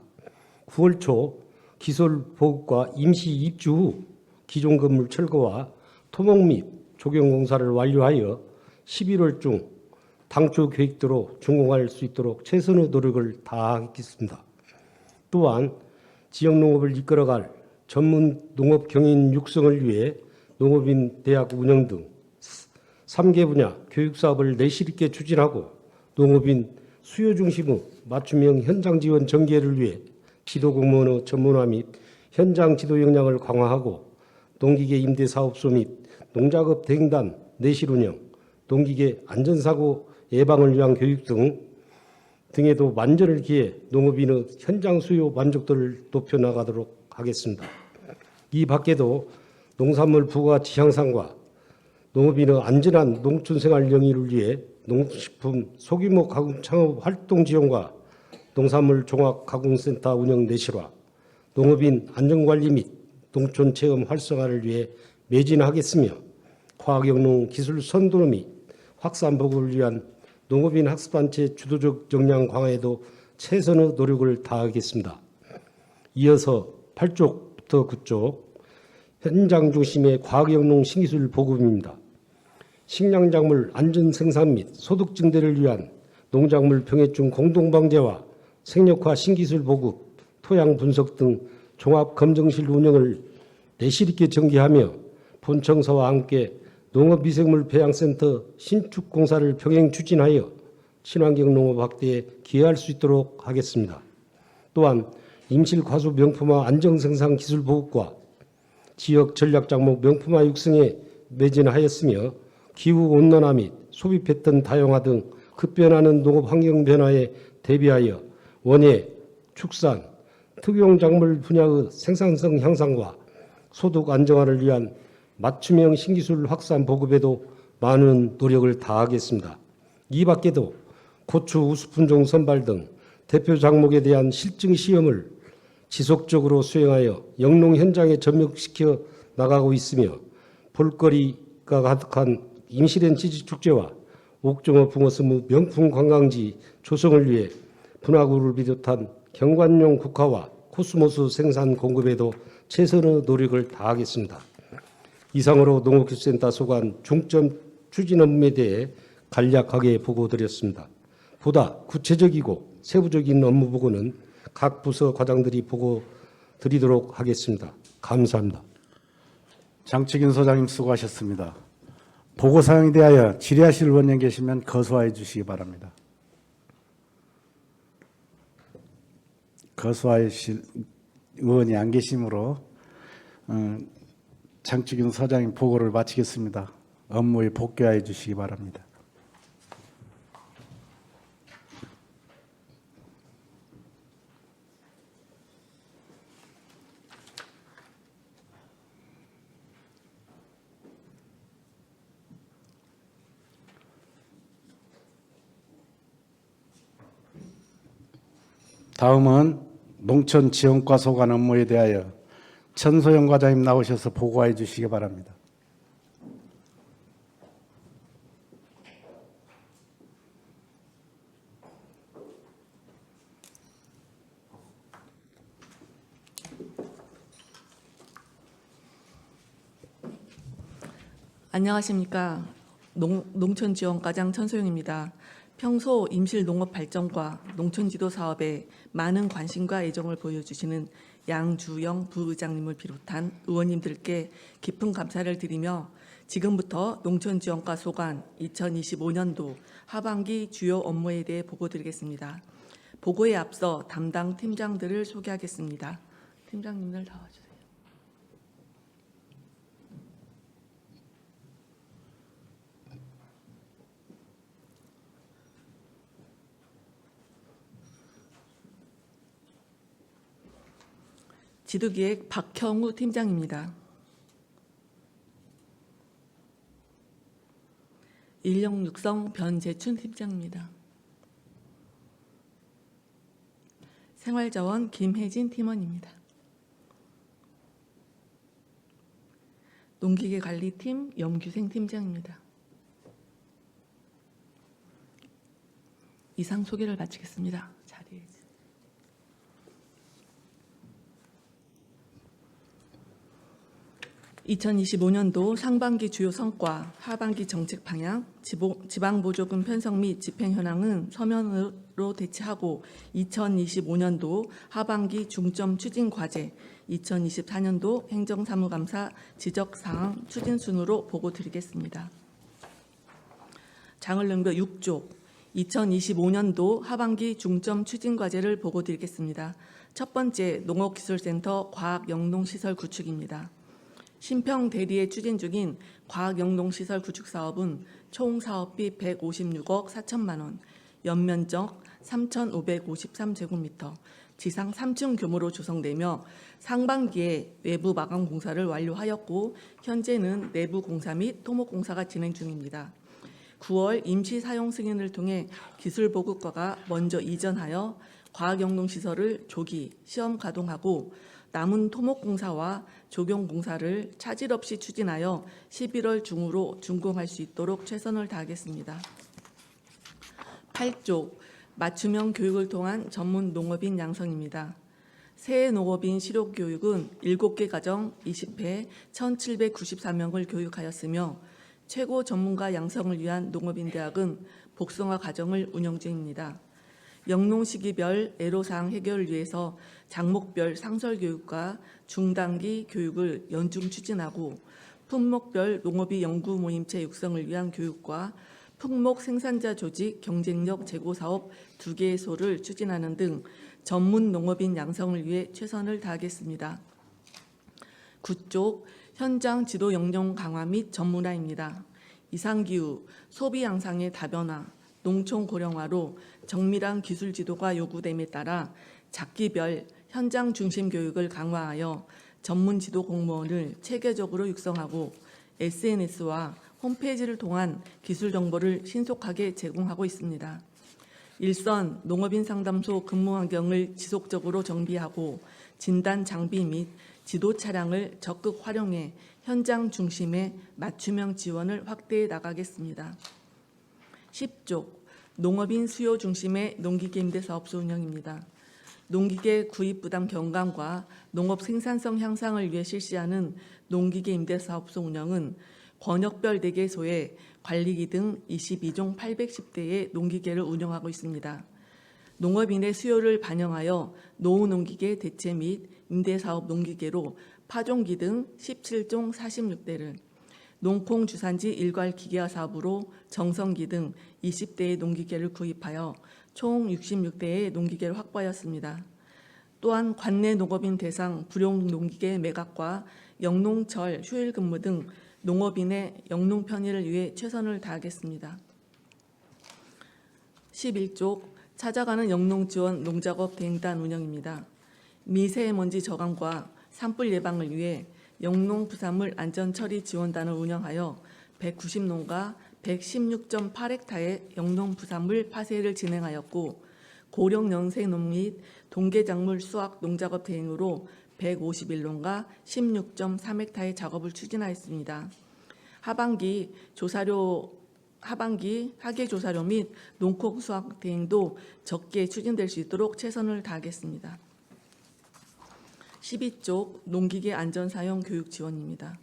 9월 초 기술 보급과 임시 입주 후 기존 건물 철거와 토목 및 조경 공사를 완료하여 11월 중 당초 계획대로 준공할 수 있도록 최선의 노력을 다하겠습니다. 또한 지역 농업을 이끌어갈 전문 농업 경인 육성을 위해 농업인 대학 운영 등 3개 분야 교육 사업을 내실 있게 추진하고 농업인 수요 중심의 맞춤형 현장 지원 전개를 위해 지도 공무원의 전문화 및 현장 지도 역량을 강화하고 농기계 임대 사업소 및 농작업 대행단 내실 운영, 농기계 안전사고 예방을 위한 교육 등에도 만전을 기해 농업인의 현장 수요 만족도를 높여나가도록 하겠습니다. 이 밖에도 농산물 부가가치 향상과 농업인의 안전한 농촌생활 영위를 위해 농식품 소규모 가공 창업 활동 지원과 농산물 종합가공센터 운영 내실화, 농업인 안전관리 및 농촌 체험 활성화를 위해 매진하겠으며 과학영농 기술 선도 및 확산 보급을 위한 농업인 학습단체 주도적 역량 강화에도 최선의 노력을 다하겠습니다. 이어서 8쪽부터 9쪽 현장 중심의 과학영농 신기술 보급입니다. 식량작물 안전 생산 및 소득 증대를 위한 농작물 병해충 공동방제와 생력화 신기술 보급, 토양 분석 등 종합 검정실 운영을 내실 있게 전개하며 본청사와 함께 농업미생물 배양센터 신축 공사를 병행 추진하여 친환경 농업 확대에 기여할 수 있도록 하겠습니다. 또한 임실 과수 명품화 안정생산 기술 보급과 지역 전략 작목 명품화 육성에 매진하였으며 기후온난화 및 소비 패턴 다양화 등 급변하는 농업 환경 변화에 대비하여 원예, 축산, 특용 작물 분야의 생산성 향상과 소득 안정화를 위한 맞춤형 신기술 확산 보급에도 많은 노력을 다하겠습니다. 이 밖에도 고추 우수품종 선발 등 대표 작목에 대한 실증 시험을 지속적으로 수행하여 영농 현장에 접목시켜 나가고 있으며 볼거리가 가득한 임실엔 치즈축제와 옥정어 붕어섬의 명품 관광지 조성을 위해 분화구를 비롯한 경관용 국화와 코스모스 생산 공급에도 최선의 노력을 다하겠습니다. 이상으로 농업기술센터 소관 중점 추진 업무에 대해 간략하게 보고드렸습니다. 보다 구체적이고 세부적인 업무 보고는 각 부서 과장들이 보고 드리도록 하겠습니다. 감사합니다. 장치균 소장님 수고하셨습니다. 보고 사항에 대하여 질의하실 의원님 계시면 거수하여 주시기 바랍니다. 거수하실 의원이 안 계시므로 장치균 소장님 보고를 마치겠습니다. 업무에 복귀하여 주시기 바랍니다. 다음은 농촌지원과 소관 업무에 대하여 전소영 과장님 나오셔서 보고해 주시기 바랍니다. 안녕하십니까. 농촌지원과장 천소영입니다. 평소 임실 농업 발전과 농촌지도 사업에 많은 관심과 애정을 보여주시는 양주영 부의장님을 비롯한 의원님들께 깊은 감사를 드리며 지금부터 농촌지원과 소관 2025년도 하반기 주요 업무에 대해 보고드리겠습니다. 보고에 앞서 담당 팀장들을 소개하겠습니다. 팀장님들 나와주세요. 지도기획 박형우 팀장입니다. 인력 육성 변재춘 팀장입니다. 생활자원 김혜진 팀원입니다. 농기계 관리팀 염규생 팀장입니다. 이상 소개를 마치겠습니다. 자리에 2025년도 상반기 주요 성과, 하반기 정책 방향, 지방보조금 편성 및 집행 현황은 서면으로 대체하고 2025년도 하반기 중점 추진 과제, 2024년도 행정사무감사 지적사항 추진 순으로 보고드리겠습니다. 장을 넘겨 6조, 2025년도 하반기 중점 추진 과제를 보고드리겠습니다. 첫 번째, 농업기술센터 과학영농시설 구축입니다. 신평 대리에 추진 중인 과학영농시설 구축 사업은 총 사업비 156억 4천만 원, 연면적 3,553제곱미터, 지상 3층 규모로 조성되며 상반기에 외부 마감 공사를 완료하였고 현재는 내부 공사 및 토목 공사가 진행 중입니다. 9월 임시 사용 승인을 통해 기술보급과가 먼저 이전하여 과학영농시설을 조기 시험 가동하고 남은 토목공사와 조경공사를 차질 없이 추진하여 11월 중으로 준공할 수 있도록 최선을 다하겠습니다. 8조 맞춤형 교육을 통한 전문 농업인 양성입니다. 새 농업인 실효교육은 7개 가정 20회 1,794명을 교육하였으며 최고 전문가 양성을 위한 농업인 대학은 복숭아 과정을 운영 중입니다. 영농 시기별 애로사항 해결을 위해서 장목별 상설교육과 중단기 교육을 연중 추진하고 품목별 농업인 연구 모임체 육성을 위한 교육과 품목 생산자 조직 경쟁력 제고 사업 2개소를 추진하는 등 전문 농업인 양성을 위해 최선을 다하겠습니다. 9쪽 현장 지도 역량 강화 및 전문화입니다. 이상기후, 소비 양상의 다변화, 농촌 고령화로 정밀한 기술 지도가 요구됨에 따라 작기별 현장 중심 교육을 강화하여 전문 지도 공무원을 체계적으로 육성하고 SNS와 홈페이지를 통한 기술 정보를 신속하게 제공하고 있습니다. 일선 농업인 상담소 근무 환경을 지속적으로 정비하고 진단 장비 및 지도 차량을 적극 활용해 현장 중심의 맞춤형 지원을 확대해 나가겠습니다. 10조 농업인 수요 중심의 농기계 임대사업소 운영입니다. 농기계 구입 부담 경감과 농업 생산성 향상을 위해 실시하는 농기계 임대사업소 운영은 권역별 4개소에 관리기 등 22종 810대의 농기계를 운영하고 있습니다. 농업인의 수요를 반영하여 노후농기계 대체 및 임대사업 농기계로 파종기 등 17종 46대를, 농콩 주산지 일괄 기계화 사업으로 정성기 등 20대의 농기계를 구입하여 총 66대의 농기계를 확보하였습니다. 또한 관내 농업인 대상 불용 농기계 매각과 영농철 휴일 근무 등 농업인의 영농 편의를 위해 최선을 다하겠습니다. 11조 찾아가는 영농 지원 농작업 대행단 운영입니다. 미세먼지 저감과 산불 예방을 위해 영농 부산물 안전처리 지원단을 운영하여 190농가 116.8헥타의 영농 부산물 파쇄를 진행하였고 고령 연생농 및 동계작물 수확 농작업 대행으로 151농가 16.3헥타의 작업을 추진하였습니다. 하반기 하계 조사료 및 농콕 수확 대행도 적게 추진될 수 있도록 최선을 다하겠습니다. 12쪽 농기계 안전 사용 교육 지원입니다.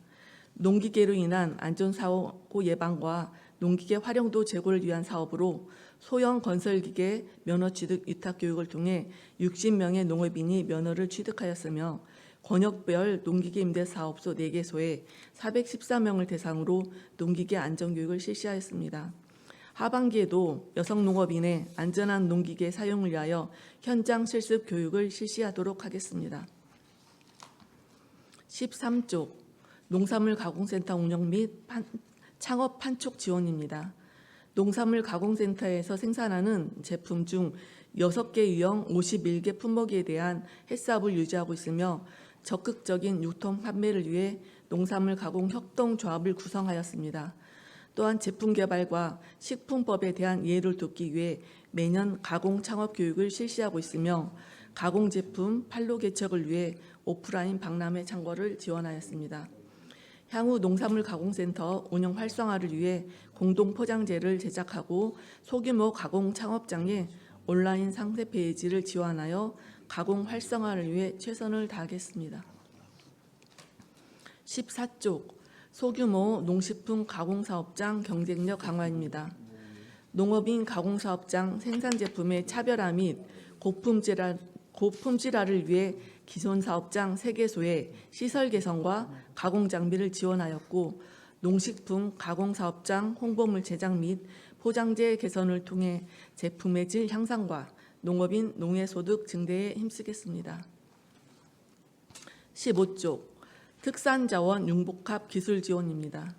농기계로 인한 안전사고 예방과 농기계 활용도 제고를 위한 사업으로 소형 건설기계 면허 취득 위탁 교육을 통해 60명의 농업인이 면허를 취득하였으며 권역별 농기계 임대 사업소 4개소에 414명을 대상으로 농기계 안전교육을 실시하였습니다. 하반기에도 여성 농업인의 안전한 농기계 사용을 위하여 현장 실습 교육을 실시하도록 하겠습니다. 13쪽 농산물 가공센터 운영 및 창업 판촉 지원입니다. 농산물 가공센터에서 생산하는 제품 중 6개 유형 51개 품목에 대한 햇삽을 유지하고 있으며 적극적인 유통 판매를 위해 농산물 가공 협동조합을 구성하였습니다. 또한 제품 개발과 식품법에 대한 이해를 돕기 위해 매년 가공 창업 교육을 실시하고 있으며 가공 제품 판로 개척을 위해 오프라인 박람회 참가를 지원하였습니다. 향후 농산물 가공센터 운영 활성화를 위해 공동 포장재를 제작하고 소규모 가공 창업장의 온라인 상세 페이지를 지원하여 가공 활성화를 위해 최선을 다하겠습니다. 14쪽 소규모 농식품 가공사업장 경쟁력 강화입니다. 농업인 가공사업장 생산 제품의 차별화 및 고품질화를 위해 기존 사업장 3개소에 시설 개선과 가공 장비를 지원하였고 농식품 가공사업장 홍보물 제작 및 포장재 개선을 통해 제품의 질 향상과 농업인 농해소득 증대에 힘쓰겠습니다. 15쪽 특산자원 융복합 기술 지원입니다.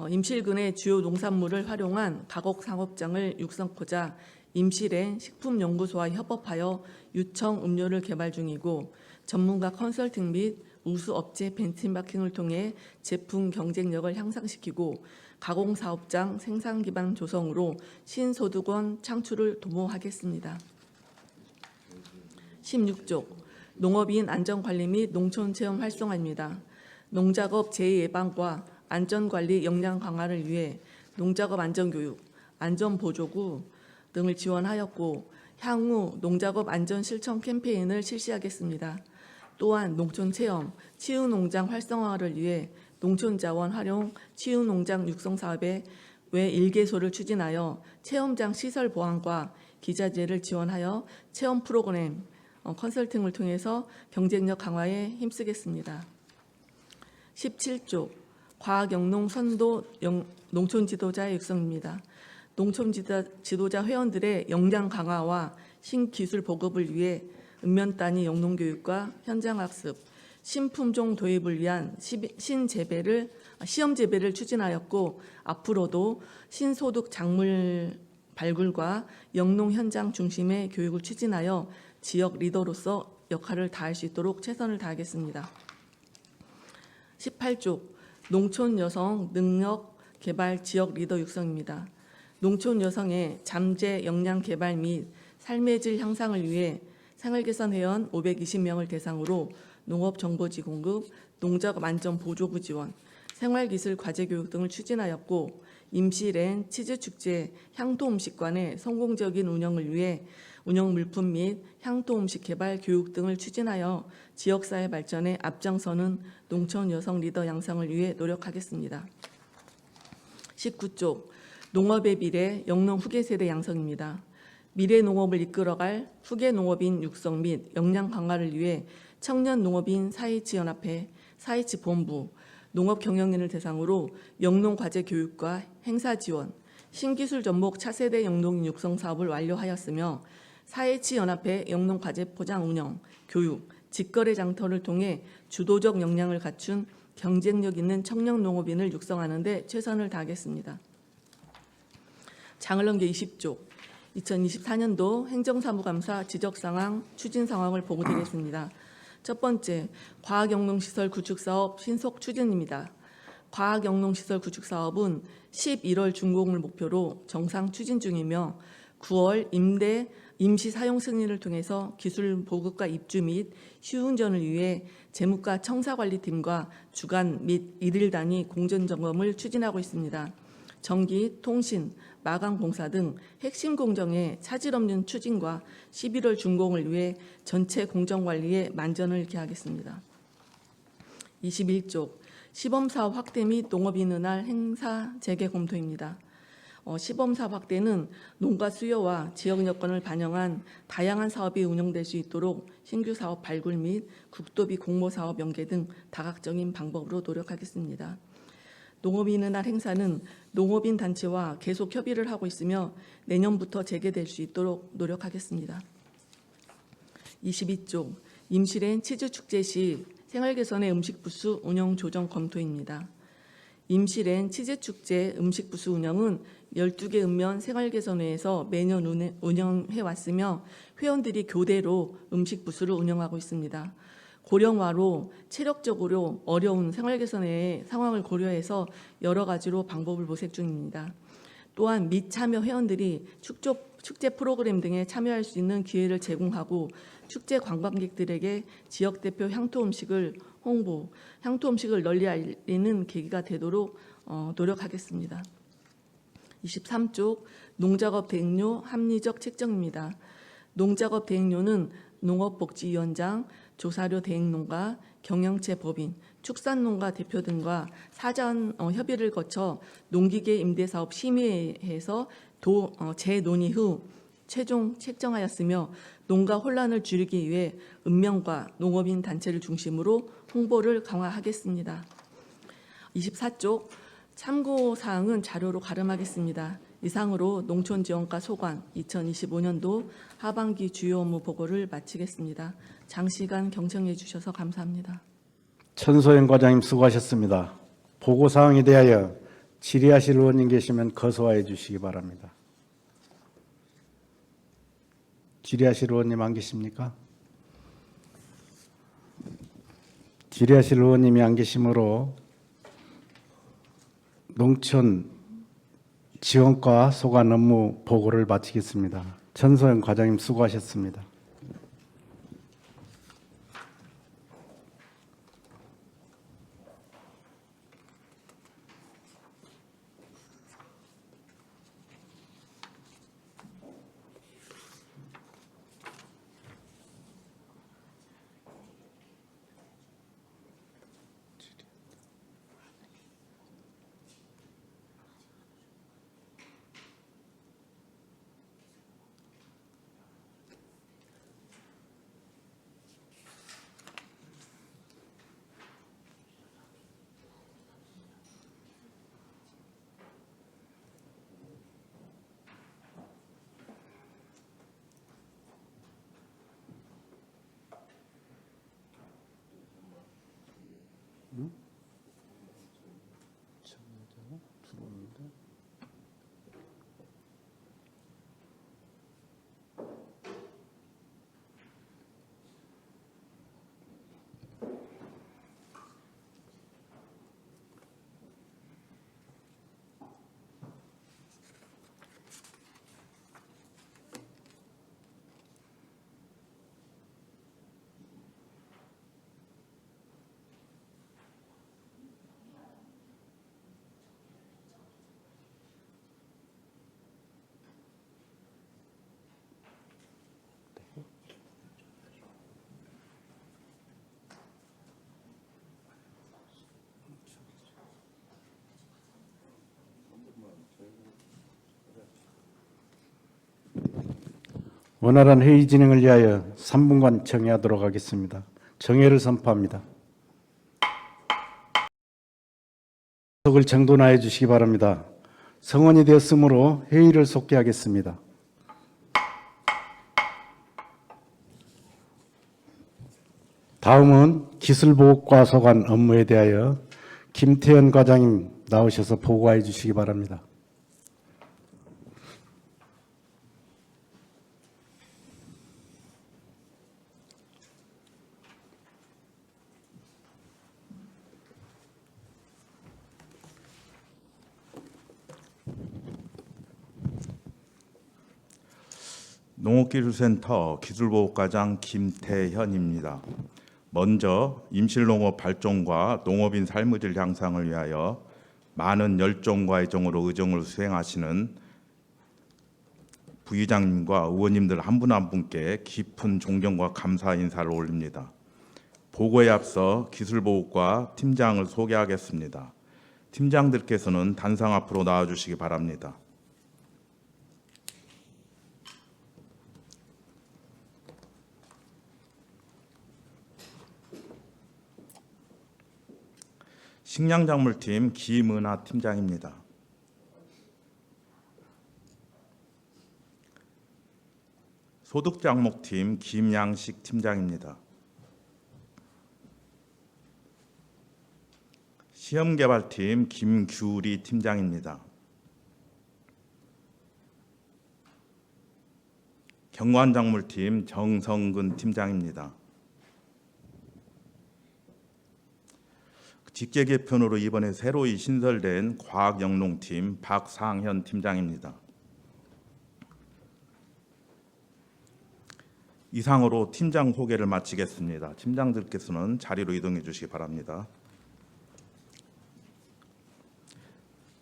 임실군의 주요 농산물을 활용한 가공상업장을 육성하고자 임실의 식품연구소와 협업하여 유청 음료를 개발 중이고 전문가 컨설팅 및 우수업체 벤치마킹을 통해 제품 경쟁력을 향상시키고 가공사업장 생산기반 조성으로 신소득원 창출을 도모하겠습니다. 16쪽 농업인 안전관리 및 농촌체험 활성화입니다. 농작업 재해 예방과 안전관리 역량 강화를 위해 농작업 안전교육, 안전보조구 등을 지원하였고 향후 농작업 안전 실천 캠페인을 실시하겠습니다. 또한 농촌체험, 치유농장 활성화를 위해 농촌자원 활용 치유농장 육성 사업에 외 1개소를 추진하여 체험장 시설 보완과 기자재를 지원하여 체험 프로그램, 컨설팅을 통해서 경쟁력 강화에 힘쓰겠습니다. 17조 과학영농 선도 농촌 지도자의 육성입니다. 농촌 지도자 회원들의 역량 강화와 신기술 보급을 위해 읍면 단위 영농교육과 현장학습, 신품종 도입을 위한 시험 재배를 추진하였고 앞으로도 신소득 작물 발굴과 영농 현장 중심의 교육을 추진하여 지역 리더로서 역할을 다할 수 있도록 최선을 다하겠습니다. 18조 농촌 여성 능력 개발 지역 리더 육성입니다. 농촌 여성의 잠재 역량 개발 및 삶의 질 향상을 위해 생활개선 회원 520명을 대상으로 농업정보지 공급, 농작업 안전 보조구 지원, 생활기술 과제 교육 등을 추진하였고 임실엔 치즈축제 향토음식관의 성공적인 운영을 위해 운영 물품 및 향토음식 개발 교육 등을 추진하여 지역사회 발전에 앞장서는 농촌 여성 리더 양성을 위해 노력하겠습니다. 19쪽 농업의 미래 영농 후계 세대 양성입니다. 미래 농업을 이끌어갈 후계 농업인 육성 및 역량 강화를 위해 청년 농업인 4.27 연합회, 4.27 본부, 농업 경영인을 대상으로 영농 과제 교육과 행사 지원, 신기술 접목 차세대 영농인 육성 사업을 완료하였으며 4.27 연합회 영농 과제 포장 운영, 교육, 직거래 장터를 통해 주도적 역량을 갖춘 경쟁력 있는 청년 농업인을 육성하는 데 최선을 다하겠습니다. 장을넘겨 20조 2024년도 행정사무감사 지적상황, 추진상황을 보고드리겠습니다. 첫 번째, 과학영농시설 구축사업 신속 추진입니다. 과학영농시설 구축사업은 11월 준공을 목표로 정상 추진 중이며 9월 임대 임시 사용 승인을 통해서 기술 보급과 입주 및 시운전을 위해 재무과 청사관리팀과 주간 및 일일 단위 공정 점검을 추진하고 있습니다. 전기, 통신, 마감 공사 등 핵심 공정의 차질 없는 추진과 11월 준공을 위해 전체 공정 관리에 만전을 기하겠습니다. 21쪽 시범사업 확대 및 농업인은할 행사 재개 검토입니다. 시범사업 확대는 농가 수요와 지역 여건을 반영한 다양한 사업이 운영될 수 있도록 신규 사업 발굴 및 국도비 공모사업 연계 등 다각적인 방법으로 노력하겠습니다. 농업인은할 행사는 농업인 단체와 계속 협의를 하고 있으며 내년부터 재개될 수 있도록 노력하겠습니다. 22쪽 임실엔 치즈축제 시 생활개선의 음식부스 운영 조정 검토입니다. 임실엔 치즈축제 음식부스 운영은 12개 읍면 생활개선회에서 매년 운영해왔으며 회원들이 교대로 음식부스를 운영하고 있습니다. 고령화로 체력적으로 어려운 생활개선회의 상황을 고려해서 여러 가지로 방법을 모색 중입니다. 또한 미참여 회원들이 축제 프로그램 등에 참여할 수 있는 기회를 제공하고 축제 관광객들에게 지역대표 향토 음식을 홍보, 향토 음식을 널리 알리는 계기가 되도록 노력하겠습니다. 23쪽 농작업 대행료 합리적 책정입니다. 농작업 대행료는 농업복지위원장, 조사료 대행농가, 경영체 법인, 축산농가 대표 등과 사전 협의를 거쳐 농기계 임대사업 심의회에서 재논의 후 최종 책정하였으며 농가 혼란을 줄이기 위해 읍면과 농업인 단체를 중심으로 홍보를 강화하겠습니다. 24쪽 참고사항은 자료로 가름하겠습니다. 이상으로 농촌지원과 소관 2025년도 하반기 주요 업무 보고를 마치겠습니다. 장시간 경청해 주셔서 감사합니다. 천소영 과장님 수고하셨습니다. 보고사항에 대하여 질의하실 의원님 계시면 거소화해 주시기 바랍니다. 질의하실 의원님 안 계십니까? 질의하실 의원님이 안 계시므로 농촌 지원과 소관 업무 보고를 마치겠습니다. 천소영 과장님 수고하셨습니다. 원활한 회의 진행을 위하여 3분간 정회하도록 하겠습니다. 정회를 선포합니다. 속을 정돈하여 주시기 바랍니다. 성원이 되었으므로 회의를 속개하겠습니다. 다음은 기술보호과 소관 업무에 대하여 김태현 과장님 나오셔서 보고해 주시기 바랍니다. 농업기술센터 기술보호과장 김태현입니다. 먼저 임실농업 발전과 농업인 삶의 질 향상을 위하여 많은 열정과 애정으로 의정을 수행하시는 부의장님과 의원님들 한 분 한 분께 깊은 존경과 감사 인사를 올립니다. 보고에 앞서 기술보호과 팀장을 소개하겠습니다. 팀장들께서는 단상 앞으로 나와주시기 바랍니다. 식량작물팀 김은하 팀장입니다. 소득작목팀 김양식 팀장입니다. 시험개발팀 김규리 팀장입니다. 경관작물팀 정성근 팀장입니다. 직계 개편으로 이번에 새로이 신설된 과학영농팀 박상현 팀장입니다. 이상으로 팀장 소개를 마치겠습니다. 팀장들께서는 자리로 이동해 주시기 바랍니다.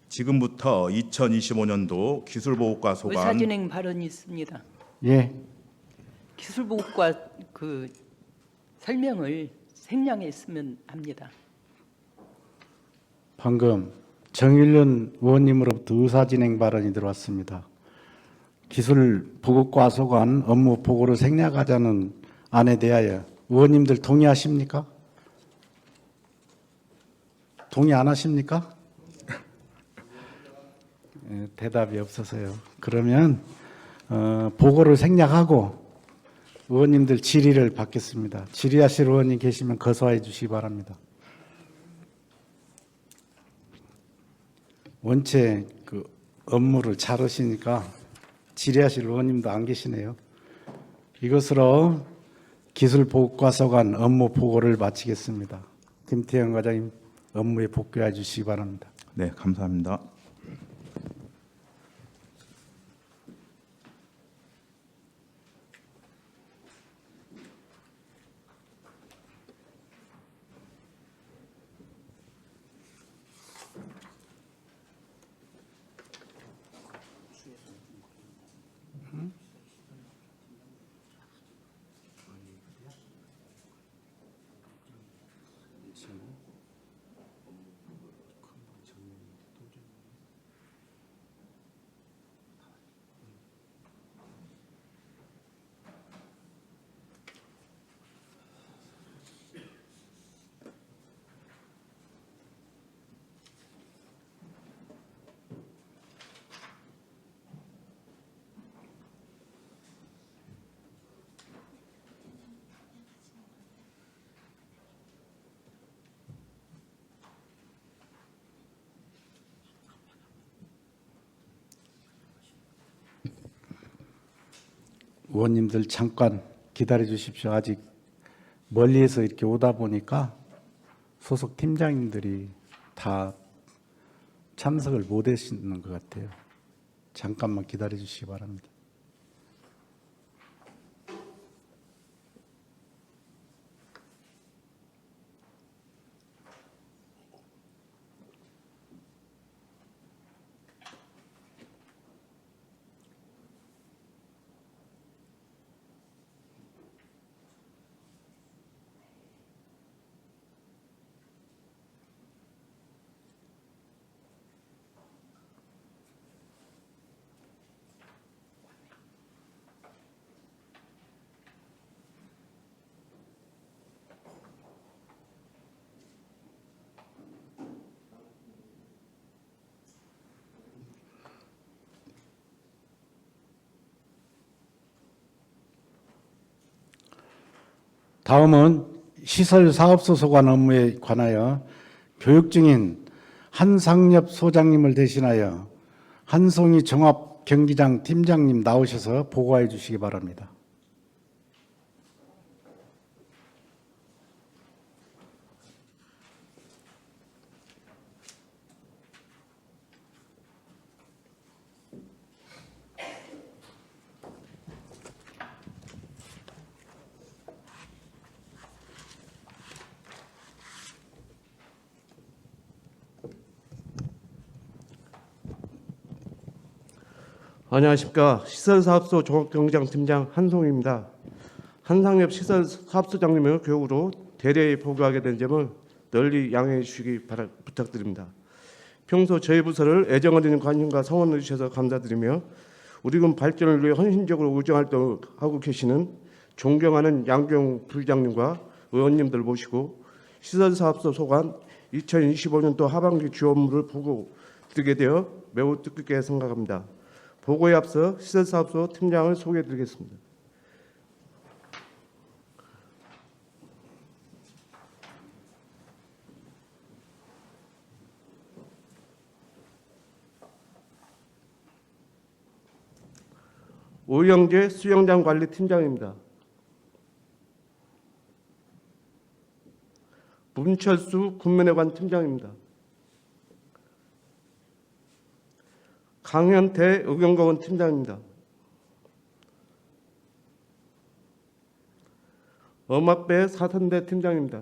지금부터 2025년도 기술보호과 소관 의사진행 발언이 있습니다. 예, 기술보호과 그 설명을 생략했으면 합니다. 방금 정일련 의원님으로부터 의사진행 발언이 들어왔습니다. 기술보호과 소관 업무 보고를 생략하자는 안에 대하여 의원님들 동의하십니까? 동의 안 하십니까? 대답이 없어서요. 그러면 보고를 생략하고 의원님들 질의를 받겠습니다. 질의하실 의원님 계시면 거소해 주시기 바랍니다. 원체 그 업무를 잘 하시니까 질의하실 의원님도 안 계시네요. 이것으로 기술보호과 소관 업무 보고를 마치겠습니다. 김태형 과장님 업무에 복귀해 주시기 바랍니다. 네, 감사합니다. 의원님들 잠깐 기다려 주십시오. 아직 멀리에서 이렇게 오다 보니까 소속 팀장님들이 다 참석을 못 하시는 것 같아요. 잠깐만 기다려 주시기 바랍니다. 다음은 시설사업소 소관 업무에 관하여 교육 중인 한상엽 소장님을 대신하여 한송희 종합경기장 팀장님 나오셔서 보고해 주시기 바랍니다. 안녕하십니까. 시설사업소 종합경장팀장 한송입니다. 한상엽 시설사업소장님의 교육으로 대대에 보고하게 된 점을 널리 양해해 주시기 부탁드립니다. 평소 저희 부서를 애정어린 관심과 성원해 주셔서 감사드리며 우리 군 발전을 위해 헌신적으로 의정활동하고 계시는 존경하는 양경 부장님과 의원님들 모시고 시설사업소 소관 2025년도 하반기 주요 업무를 보고 드리게 되어 매우 뜻깊게 생각합니다. 보고에 앞서 시설사업소 팀장을 소개해드리겠습니다. 오영재 수영장 관리 팀장입니다. 문철수 군면회관 팀장입니다. 강현태 의경공원 팀장입니다. 엄합배 사선대 팀장입니다.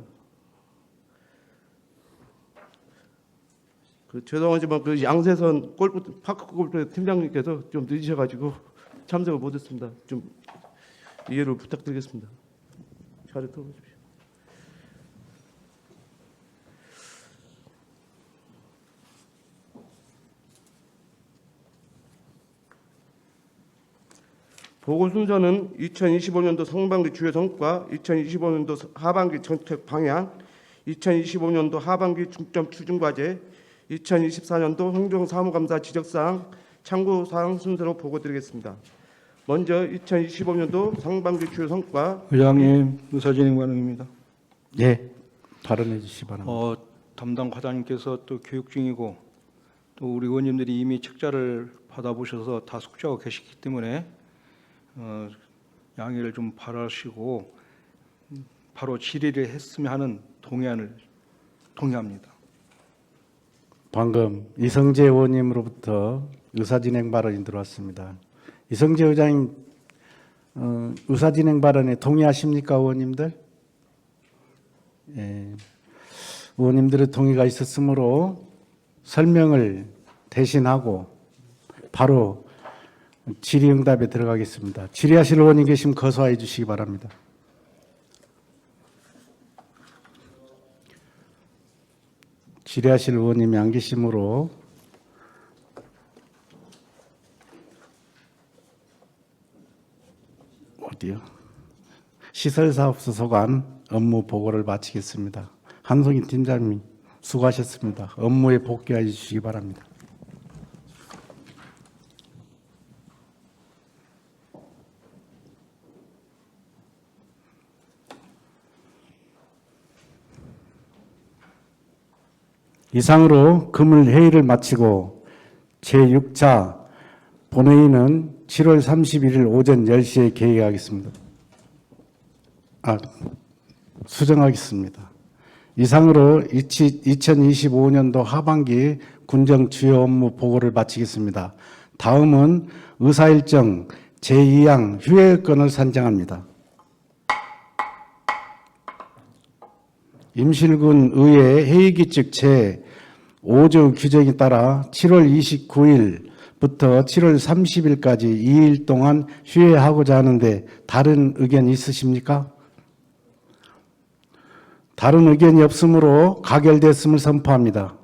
죄송하지만 양세선 파크 골프 팀장님께서 좀 늦으셔가지고 참석을 못했습니다. 좀 이해를 부탁드리겠습니다. 자리 들어오십시오. 보고 순서는 2025년도 상반기 주요 성과, 2025년도 하반기 정책 방향, 2025년도 하반기 중점 추진 과제, 2024년도 행정사무감사 지적사항, 참고사항 순서로 보고드리겠습니다. 먼저 2025년도 상반기 주요 성과. 의장님, 의사진행 가능입니다. 예, 발언해 주시기 바랍니다. 담당 과장님께서 또 교육 중이고 또 우리 의원님들이 이미 책자를 받아보셔서 다 숙지하고 계시기 때문에 양해를 좀 바라시고 바로 질의를 했으면 하는 동의안을 동의합니다. 방금 이성재 의원님으로부터 의사진행 발언이 들어왔습니다. 이성재 의장님, 의사진행 발언에 동의하십니까, 의원님들? 예, 의원님들의 동의가 있었으므로 설명을 대신하고 바로 질의응답에 들어가겠습니다. 질의하실 의원님 계시면 거소하여 주시기 바랍니다. 질의하실 의원님이 안 계시므로 어디요? 시설사업소 소관 업무 보고를 마치겠습니다. 한송희 팀장님 수고하셨습니다. 업무에 복귀해 주시기 바랍니다. 이상으로 금일 회의를 마치고 제6차 본회의는 7월 31일 오전 10시에 개의하겠습니다. 수정하겠습니다. 이상으로 2025년도 하반기 군정 주요 업무 보고를 마치겠습니다. 다음은 의사일정 제2항 휴회건을 산정합니다. 임실군 의회 회의규칙 제5조 규정에 따라 7월 29일부터 7월 30일까지 2일 동안 휴회하고자 하는데 다른 의견 있으십니까? 다른 의견이 없으므로 가결됐음을 선포합니다.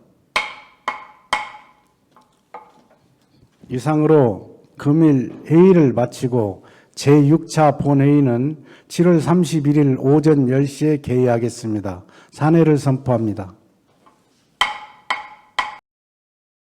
이상으로 금일 회의를 마치고 제6차 본회의는 7월 31일 오전 10시에 개의하겠습니다. 산회를 선포합니다.